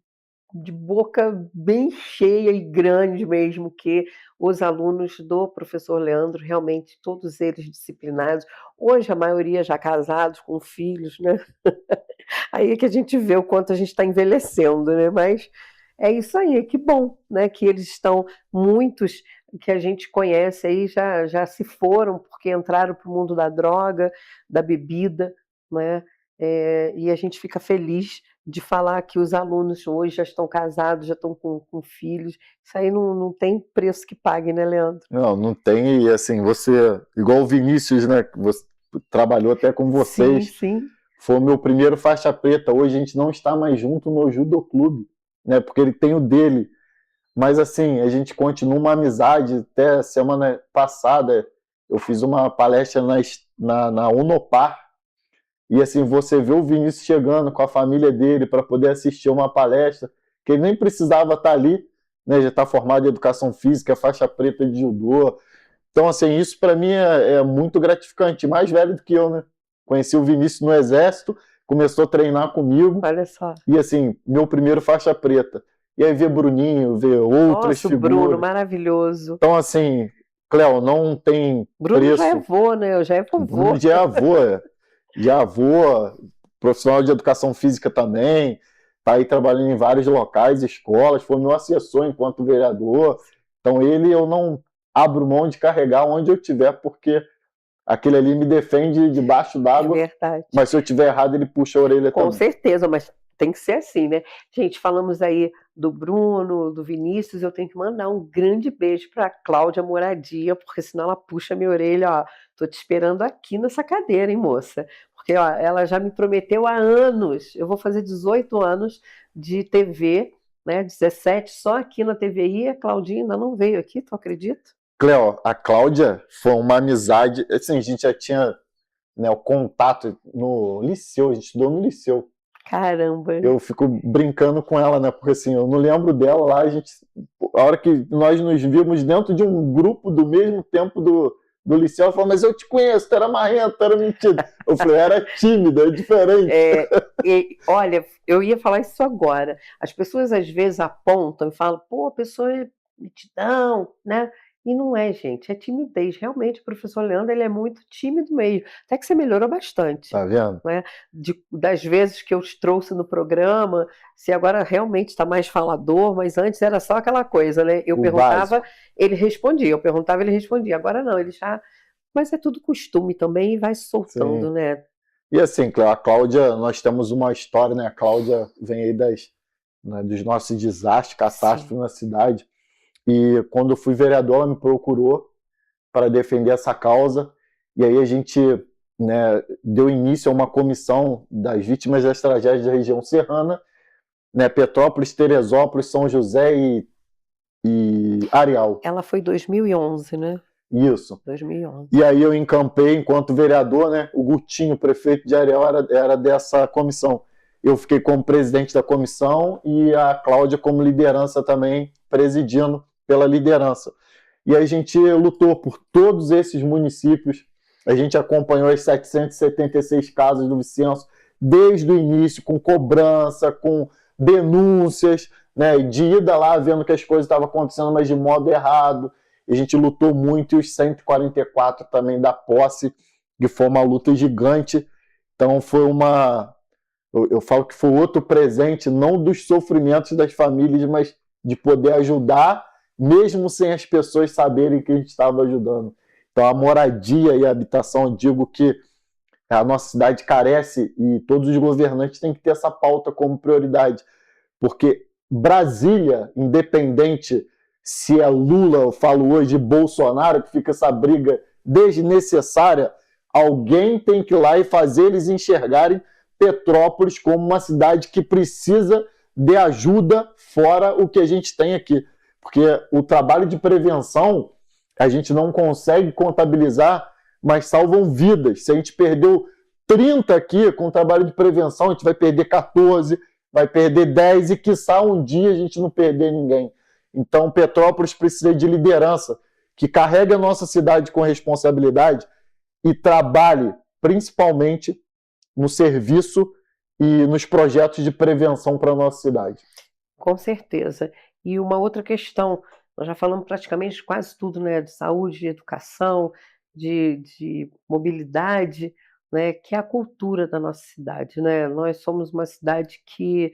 boca bem cheia e grande mesmo, que os alunos do professor Leandro, realmente, todos eles disciplinados, hoje a maioria já casados, com filhos, né? Aí é que a gente vê o quanto a gente está envelhecendo, né? Mas É isso aí, que bom, né, que eles estão, muitos que a gente conhece aí já se foram porque entraram para o mundo da droga, da bebida, né, e a gente fica feliz de falar que os alunos hoje já estão casados, já estão com filhos, isso aí não tem preço que pague, né, Leandro? Não, não tem, e assim, você, igual o Vinícius, né, que você trabalhou até com vocês, Sim. foi o meu primeiro faixa preta, hoje a gente não está mais junto no Judô Clube, né, porque ele tem o dele, mas assim, a gente continua uma amizade, até semana passada eu fiz uma palestra na Unopar, e assim, você vê o Vinícius chegando com a família dele para poder assistir uma palestra, que ele nem precisava estar ali, né, já está formado em educação física, faixa preta de judô. Então, assim, isso para mim é muito gratificante. Mais velho do que eu, né? Conheci o Vinícius no Exército, começou a treinar comigo. Olha só. E assim, meu primeiro faixa preta. E aí ver Bruninho, ver outras Nossa, o figuras. Bruno, maravilhoso. Então, assim, Cléo, não tem Bruno preço. já é avô, né? Eu já é vovô. Bruno já é avô, já avô, profissional de educação física também, está aí trabalhando em vários locais, escolas, foi meu assessor enquanto vereador. Então ele eu não abro mão de carregar onde eu tiver, porque aquele ali me defende debaixo d'água, É verdade. mas se eu tiver errado ele puxa a orelha Com também. certeza, mas tem que ser assim, né? Gente, falamos aí do Bruno, do Vinícius, eu tenho que mandar um grande beijo para a Cláudia Moradia, porque senão ela puxa minha orelha, ó, tô te esperando aqui nessa cadeira, hein, moça? Porque ó, ela já me prometeu há anos, eu vou fazer 18 anos de TV, né, 17 só aqui na TVI, a Claudinha ainda não veio aqui, tu acredita? Cléo, a Cláudia foi uma amizade, assim, a gente já tinha, né, o contato no liceu, a gente estudou no liceu. Caramba. Eu fico brincando com ela, né? Porque assim, eu não lembro dela lá, a hora que nós nos vimos dentro de um grupo do mesmo tempo do liceu, ela falou, mas eu te conheço, tu era marrento, tu era mentira. Eu falei, era tímida, é diferente. Olha, eu ia falar isso agora. As pessoas às vezes apontam e falam, pô, a pessoa é mitidão, né? E não é, gente, é timidez. Realmente, o professor Leandro, ele é muito tímido mesmo. Até que você melhorou bastante. Tá vendo? Né? Das vezes que eu te trouxe no programa, se agora realmente está mais falador, mas antes era só aquela coisa, né? Eu perguntava, básico. ele respondia, eu perguntava, ele respondia. Agora não, ele já... Mas é tudo costume também e vai se soltando, Sim. né? E assim, a Cláudia, nós temos uma história, né? A Cláudia vem aí dos nossos desastres, catástrofes na cidade. E quando eu fui vereador, ela me procurou para defender essa causa. E aí a gente, né, deu início a uma comissão das vítimas das tragédias da região serrana, né, Petrópolis, Teresópolis, São José e Areal. Ela foi em 2011, né? Isso. 2011. E aí eu encampei enquanto vereador, né? O Gutinho, prefeito de Areal, era dessa comissão. Eu fiquei como presidente da comissão e a Cláudia como liderança também, presidindo pela liderança. E a gente lutou por todos esses municípios, a gente acompanhou as 776 casas do Vicenço desde o início, com cobrança, com denúncias, né, de ida lá vendo que as coisas estavam acontecendo, mas de modo errado. A gente lutou muito, e os 144 também da posse, que foi uma luta gigante. Então foi eu falo que foi outro presente, não dos sofrimentos das famílias, mas de poder ajudar, mesmo sem as pessoas saberem que a gente estava ajudando. Então a moradia e a habitação, eu digo que a nossa cidade carece e todos os governantes têm que ter essa pauta como prioridade, porque Brasília, independente se é Lula, eu falo hoje, Bolsonaro, que fica essa briga desnecessária, alguém tem que ir lá e fazer eles enxergarem Petrópolis como uma cidade que precisa de ajuda fora o que a gente tem aqui. Porque o trabalho de prevenção a gente não consegue contabilizar, mas salvam vidas. Se a gente perdeu 30 aqui com o trabalho de prevenção, a gente vai perder 14, vai perder 10 e quiçá um dia a gente não perder ninguém. Então Petrópolis precisa de liderança que carregue a nossa cidade com responsabilidade e trabalhe principalmente no serviço e nos projetos de prevenção para a nossa cidade. Com certeza. E uma outra questão, nós já falamos praticamente de quase tudo, né? De saúde, de educação, de mobilidade, né? Que é a cultura da nossa cidade, né? Nós somos uma cidade que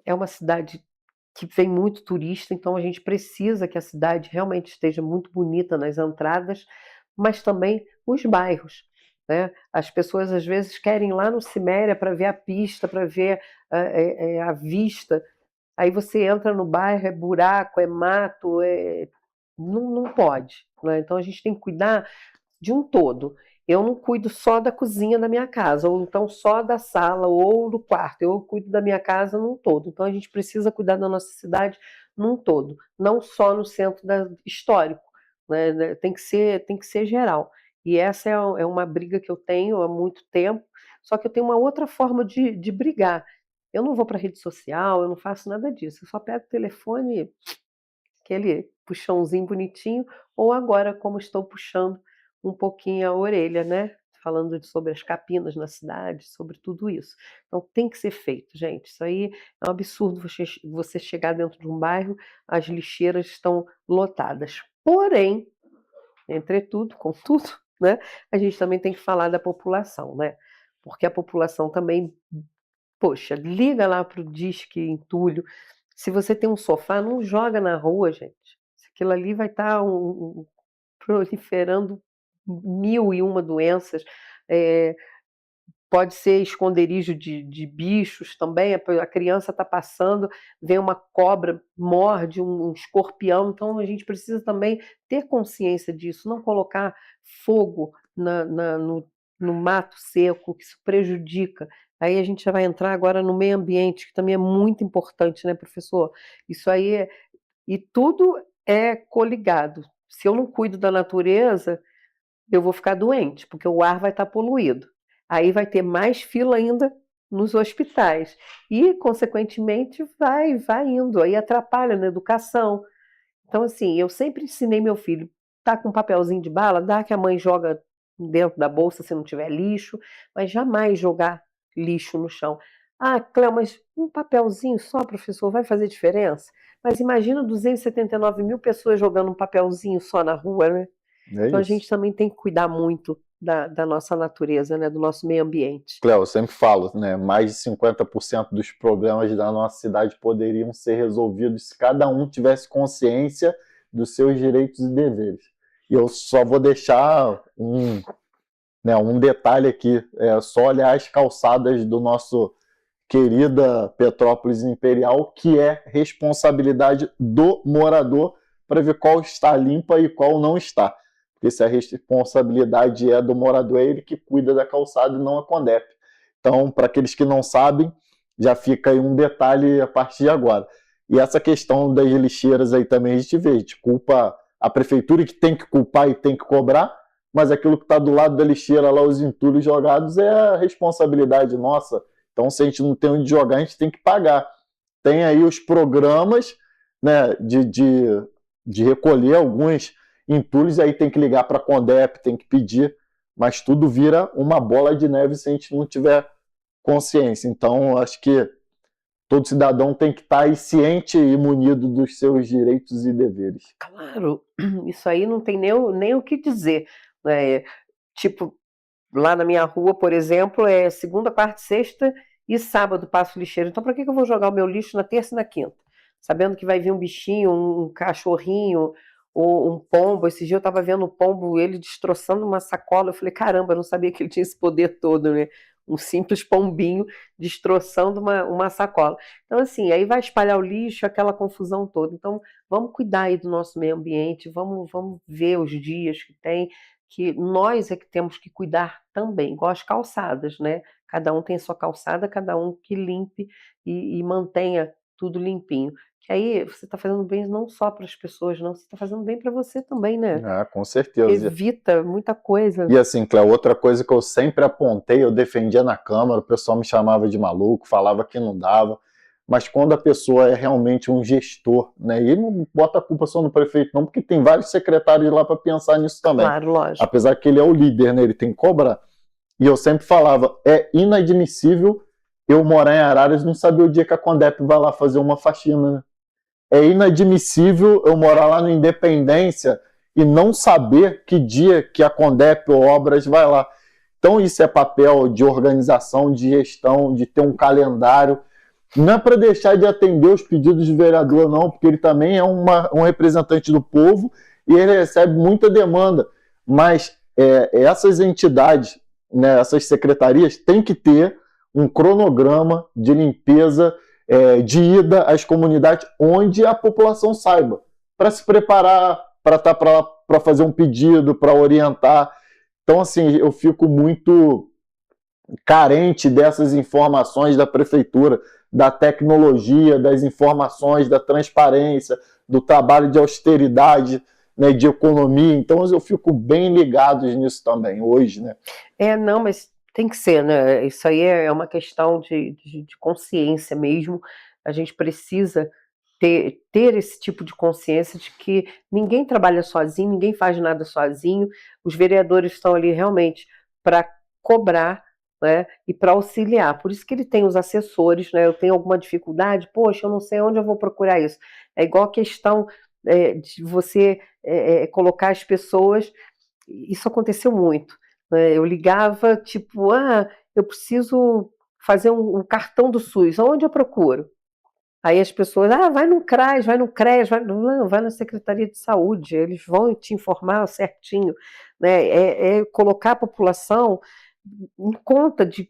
é uma cidade que vem muito turista, então a gente precisa que a cidade realmente esteja muito bonita nas entradas, mas também os bairros, né? As pessoas às vezes querem ir lá no Ciméria para ver a pista, para ver a vista. Aí você entra no bairro, é buraco, é mato, não pode, né? Então a gente tem que cuidar de um todo. Eu não cuido só da cozinha da minha casa, ou então só da sala ou do quarto. Eu cuido da minha casa num todo. Então a gente precisa cuidar da nossa cidade num todo, não só no centro histórico, né? Tem que ser geral. E essa é uma briga que eu tenho há muito tempo, só que eu tenho uma outra forma de brigar. Eu não vou para rede social, eu não faço nada disso. Eu só pego o telefone, aquele puxãozinho bonitinho, ou agora, como estou puxando um pouquinho a orelha, né? Falando sobre as capinas na cidade, sobre tudo isso. Então tem que ser feito, gente. Isso aí é um absurdo você chegar dentro de um bairro, as lixeiras estão lotadas. Porém, entretudo, contudo, né? A gente também tem que falar da população, né? Porque a população também, poxa, liga lá para o Disque Entulho. Se você tem um sofá, não joga na rua, gente. Aquilo ali vai estar proliferando 1001 doenças. Pode ser esconderijo de bichos também. A criança está passando, vem uma cobra, morde um escorpião. Então a gente precisa também ter consciência disso, não colocar fogo no mato seco, que isso prejudica. Aí a gente já vai entrar agora no meio ambiente, que também é muito importante, né, professor? Isso aí e tudo é coligado. Se eu não cuido da natureza, eu vou ficar doente, porque o ar vai estar poluído. Aí vai ter mais fila ainda nos hospitais. E, consequentemente, vai indo. Aí atrapalha na educação. Então, assim, eu sempre ensinei meu filho, tá com um papelzinho de bala, dá que a mãe joga dentro da bolsa se não tiver lixo, mas jamais jogar lixo no chão. Ah, Cléo, mas um papelzinho só, professor, vai fazer diferença? Mas imagina 279 mil pessoas jogando um papelzinho só na rua, né? Então a gente também tem que cuidar muito da nossa natureza, né? Do nosso meio ambiente. Cléo, eu sempre falo, né? Mais de 50% dos problemas da nossa cidade poderiam ser resolvidos se cada um tivesse consciência dos seus direitos e deveres. E eu só vou deixar um detalhe aqui, só olhar as calçadas do nosso querida Petrópolis Imperial, que é responsabilidade do morador para ver qual está limpa e qual não está. Porque se a responsabilidade é do morador, é ele que cuida da calçada e não a Condep. Então, para aqueles que não sabem, já fica aí um detalhe a partir de agora. E essa questão das lixeiras aí também a gente vê, a gente culpa a prefeitura, que tem que culpar e tem que cobrar, mas aquilo que está do lado da lixeira lá, os entulhos jogados, é a responsabilidade nossa. Então, se a gente não tem onde jogar, a gente tem que pagar. Tem aí os programas, né, de recolher alguns entulhos, aí tem que ligar para a Condep, tem que pedir, mas tudo vira uma bola de neve se a gente não tiver consciência. Então, acho que todo cidadão tem que estar aí ciente e munido dos seus direitos e deveres. Claro, isso aí não tem nem o que dizer, né? Tipo, lá na minha rua, por exemplo, é segunda, quarta, sexta e sábado passo lixeiro. Então, para que eu vou jogar o meu lixo na terça e na quinta? Sabendo que vai vir um bichinho, um cachorrinho, ou um pombo. Esse dia eu estava vendo o pombo, ele destroçando uma sacola. Eu falei, caramba, eu não sabia que ele tinha esse poder todo, né? Um simples pombinho destroçando uma sacola. Então, assim, aí vai espalhar o lixo, aquela confusão toda. Então, vamos cuidar aí do nosso meio ambiente, vamos ver os dias que tem, que nós é que temos que cuidar também, igual as calçadas, né? Cada um tem sua calçada, cada um que limpe e mantenha tudo limpinho. Que aí você está fazendo bem não só para as pessoas, não, você está fazendo bem para você também, né? Ah, com certeza. Evita muita coisa. E assim, Cléo, outra coisa que eu sempre apontei, eu defendia na Câmara, o pessoal me chamava de maluco, falava que não dava, mas quando a pessoa é realmente um gestor, né, e não bota a culpa só no prefeito não, porque tem vários secretários lá para pensar nisso também. Claro, lógico. Apesar que ele é o líder, né, ele tem que cobrar. E eu sempre falava, é inadmissível eu morar em Araras e não saber o dia que a Condep vai lá fazer uma faxina, né? É inadmissível eu morar lá no Independência e não saber que dia que a Condep ou Obras vai lá. Então isso é papel de organização, de gestão, de ter um calendário. Não é para deixar de atender os pedidos do vereador, não, porque ele também é um representante do povo e ele recebe muita demanda. Mas essas entidades, né, essas secretarias, têm que ter um cronograma de limpeza, de ida às comunidades onde a população saiba, para se preparar, para fazer um pedido, para orientar. Então, assim, eu fico muito carente dessas informações da prefeitura, da tecnologia, das informações, da transparência, do trabalho de austeridade, né, de economia. Então eu fico bem ligado nisso também hoje, né? Não, mas tem que ser, né? Isso aí é uma questão de consciência mesmo. A gente precisa ter esse tipo de consciência de que ninguém trabalha sozinho, ninguém faz nada sozinho. Os vereadores estão ali realmente para cobrar, né, e para auxiliar. Por isso que ele tem os assessores, né? Eu tenho alguma dificuldade, poxa, eu não sei onde eu vou procurar isso. É igual a questão de você colocar as pessoas. Isso aconteceu muito, né? Eu ligava, tipo, eu preciso fazer um cartão do SUS, onde eu procuro? Aí as pessoas, vai no CRAS, vai no CRES, vai na Secretaria de Saúde, eles vão te informar certinho, né? Colocar a população em conta de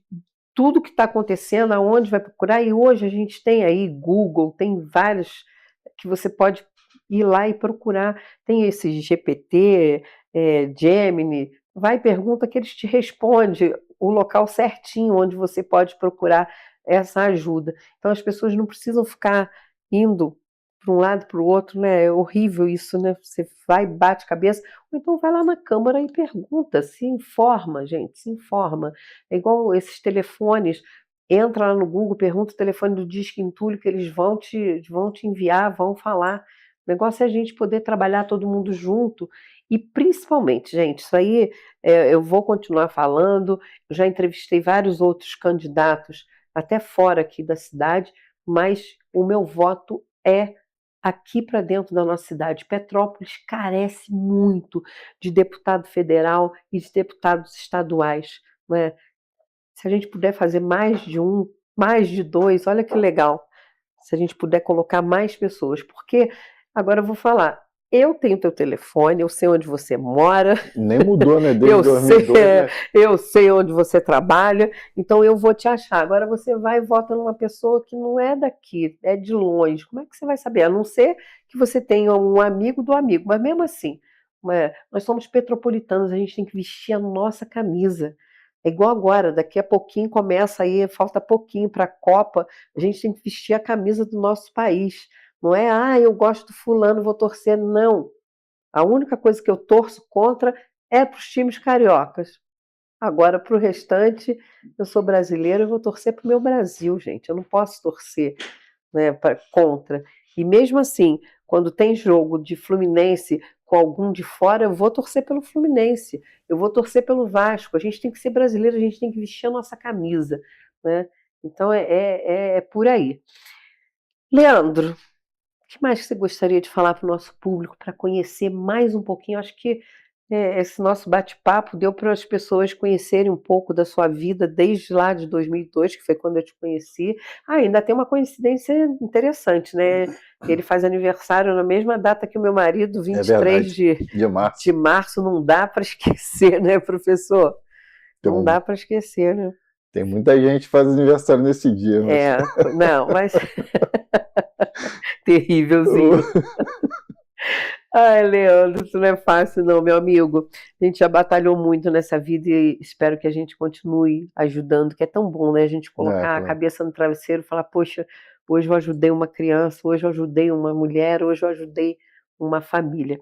tudo que está acontecendo, aonde vai procurar, e hoje a gente tem aí Google, tem vários que você pode ir lá e procurar, tem esse GPT, Gemini, vai e pergunta que eles te respondem o local certinho onde você pode procurar essa ajuda. Então as pessoas não precisam ficar indo para um lado para o outro, né? É horrível isso, né? Você vai, bate cabeça, ou então vai lá na Câmara e pergunta, se informa, gente, se informa. É igual esses telefones, entra lá no Google, pergunta o telefone do Disque Entulho, que eles vão te enviar, vão falar. O negócio é a gente poder trabalhar todo mundo junto e principalmente, gente, isso aí eu vou continuar falando, eu já entrevistei vários outros candidatos, até fora aqui da cidade, mas o meu voto é aqui para dentro da nossa cidade. Petrópolis carece muito de deputado federal e de deputados estaduais, né? Se a gente puder fazer mais de um, mais de dois, olha que legal. Se a gente puder colocar mais pessoas, porque agora eu vou falar, eu tenho teu telefone, eu sei onde você mora. Nem mudou, né? Desde 2002, né? Eu sei onde você trabalha, então eu vou te achar. Agora você vai e vota numa pessoa que não é daqui, é de longe. Como é que você vai saber? A não ser que você tenha um amigo do amigo, mas mesmo assim, nós somos petropolitanos, a gente tem que vestir a nossa camisa. É igual agora, daqui a pouquinho começa aí, falta pouquinho para a Copa, a gente tem que vestir a camisa do nosso país. Não é, eu gosto do fulano, vou torcer. Não. A única coisa que eu torço contra é para os times cariocas. Agora, para o restante, eu sou brasileira, eu vou torcer para o meu Brasil, gente. Eu não posso torcer, né, contra. E mesmo assim, quando tem jogo de Fluminense com algum de fora, eu vou torcer pelo Fluminense. Eu vou torcer pelo Vasco. A gente tem que ser brasileiro, a gente tem que vestir a nossa camisa, né? Então, é por aí. Leandro, o que mais você gostaria de falar para o nosso público, para conhecer mais um pouquinho? Acho que esse nosso bate-papo deu para as pessoas conhecerem um pouco da sua vida desde lá de 2002, que foi quando eu te conheci. Ainda tem uma coincidência interessante, né? Ele faz aniversário na mesma data que o meu marido, 23 de março. Não dá para esquecer, né, professor? Então, não dá para esquecer, né? Tem muita gente que faz aniversário nesse dia. Mas... Não, mas... Terrívelzinho. Ai, Leandro, isso não é fácil não, meu amigo. A gente já batalhou muito nessa vida e espero que a gente continue ajudando, que é tão bom, né? A gente colocar a cabeça no travesseiro e falar, poxa, hoje eu ajudei uma criança, hoje eu ajudei uma mulher, hoje eu ajudei uma família.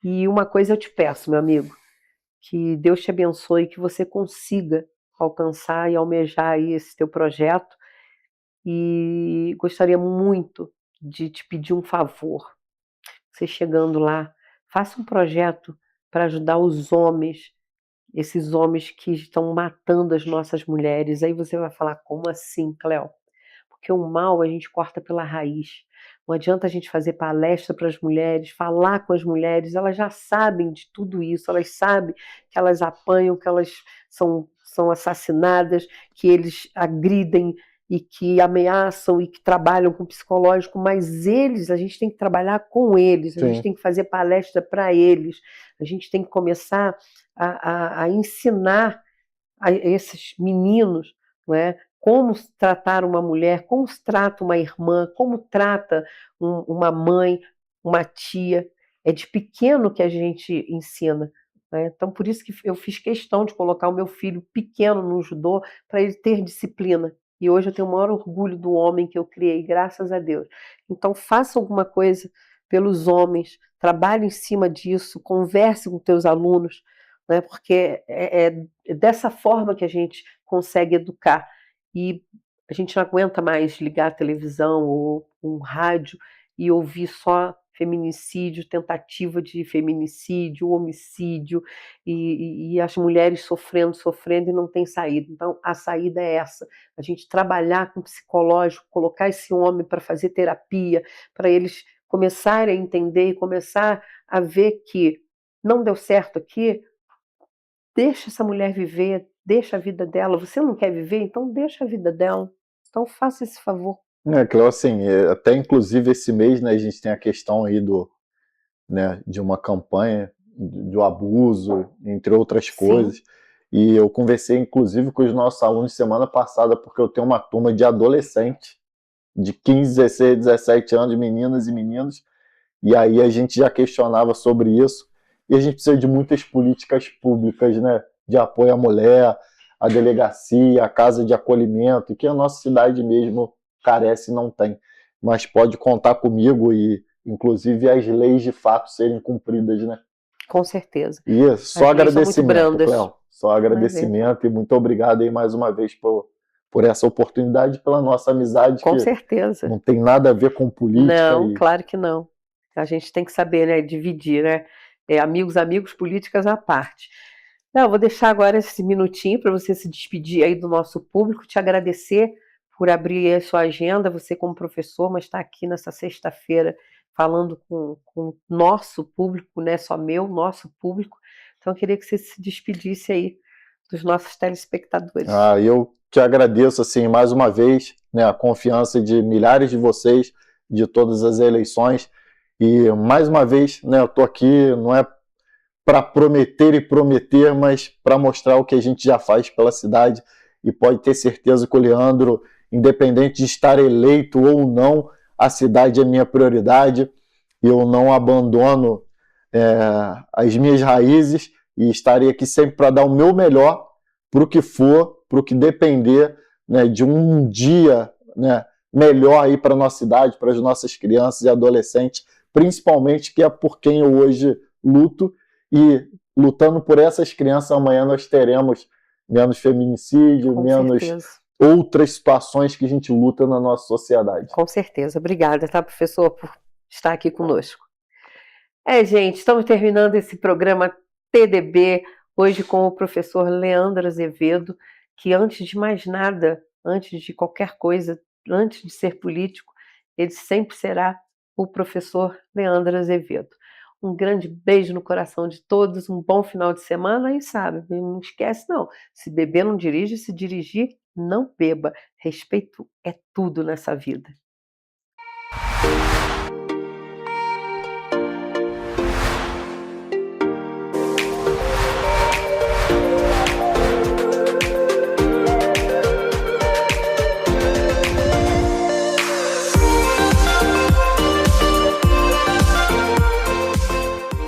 E uma coisa eu te peço, meu amigo, que Deus te abençoe, que você consiga alcançar e almejar aí esse teu projeto. E gostaria muito de te pedir um favor. Você chegando lá, faça um projeto para ajudar os homens, esses homens que estão matando as nossas mulheres. Aí você vai falar, como assim, Cléo? Porque o mal a gente corta pela raiz. Não adianta a gente fazer palestra para as mulheres, falar com as mulheres, elas já sabem de tudo isso, elas sabem que elas apanham, que elas são assassinadas, que eles agridem e que ameaçam e que trabalham com psicológico, mas a gente tem que trabalhar com eles, a gente tem que fazer palestra para eles, a gente tem que começar a ensinar a esses meninos, não é, como tratar uma mulher, como se trata uma irmã, como trata uma mãe, uma tia. É de pequeno que a gente ensina. Né? Então, por isso que eu fiz questão de colocar o meu filho pequeno no judô, para ele ter disciplina. E hoje eu tenho o maior orgulho do homem que eu criei, graças a Deus. Então, faça alguma coisa pelos homens, trabalhe em cima disso, converse com teus alunos, né? Porque é dessa forma que a gente consegue educar. E a gente não aguenta mais ligar a televisão ou um rádio e ouvir só feminicídio, tentativa de feminicídio, homicídio, e as mulheres sofrendo e não tem saída. Então, a saída é essa, a gente trabalhar com o psicológico, colocar esse homem para fazer terapia, para eles começarem a entender e começar a ver que não deu certo aqui, deixa essa mulher viver, deixa a vida dela. Você não quer viver? Então deixa a vida dela. Então faça esse favor. Cléo, assim, até inclusive esse mês, né, a gente tem a questão aí de uma campanha do abuso, entre outras coisas. E eu conversei inclusive com os nossos alunos semana passada, porque eu tenho uma turma de adolescentes, de 15, 16, 17 anos, meninas e meninos, e aí a gente já questionava sobre isso, e a gente precisa de muitas políticas públicas, né, de apoio à mulher, a delegacia, a casa de acolhimento, que a nossa cidade mesmo carece e não tem. Mas pode contar comigo e, inclusive, as leis de fato serem cumpridas, né? Com certeza. E só agradecimento, Cléo. Só agradecimento e muito obrigado aí mais uma vez por essa oportunidade, pela nossa amizade. Com certeza. Não tem nada a ver com política. Não, claro que não. A gente tem que saber, né, dividir, né? Amigos, políticas à parte. Não, eu vou deixar agora esse minutinho para você se despedir aí do nosso público, te agradecer por abrir a sua agenda, você como professor, mas está aqui nessa sexta-feira falando com o nosso público, não é só meu, nosso público. Então eu queria que você se despedisse aí dos nossos telespectadores. Eu te agradeço, assim, mais uma vez, né, a confiança de milhares de vocês, de todas as eleições, e mais uma vez, né, eu estou aqui, não é para prometer e prometer, mas para mostrar o que a gente já faz pela cidade, e pode ter certeza que o Leandro, independente de estar eleito ou não, a cidade é minha prioridade, e eu não abandono as minhas raízes, e estarei aqui sempre para dar o meu melhor para o que for, para o que depender, né, de um dia, né, melhor aí para a nossa cidade, para as nossas crianças e adolescentes, principalmente, que é por quem eu hoje luto, e lutando por essas crianças, amanhã nós teremos menos feminicídio, Com menos certeza. outras situações que a gente luta na nossa sociedade. Com certeza. Obrigada, tá, professor, por estar aqui conosco. Gente, estamos terminando esse programa TDB, hoje com o professor Leandro Azevedo, que antes de mais nada, antes de qualquer coisa, antes de ser político, ele sempre será o professor Leandro Azevedo. Um grande beijo no coração de todos, um bom final de semana e sabe, não esquece não, se beber não dirige, se dirigir não beba. Respeito é tudo nessa vida.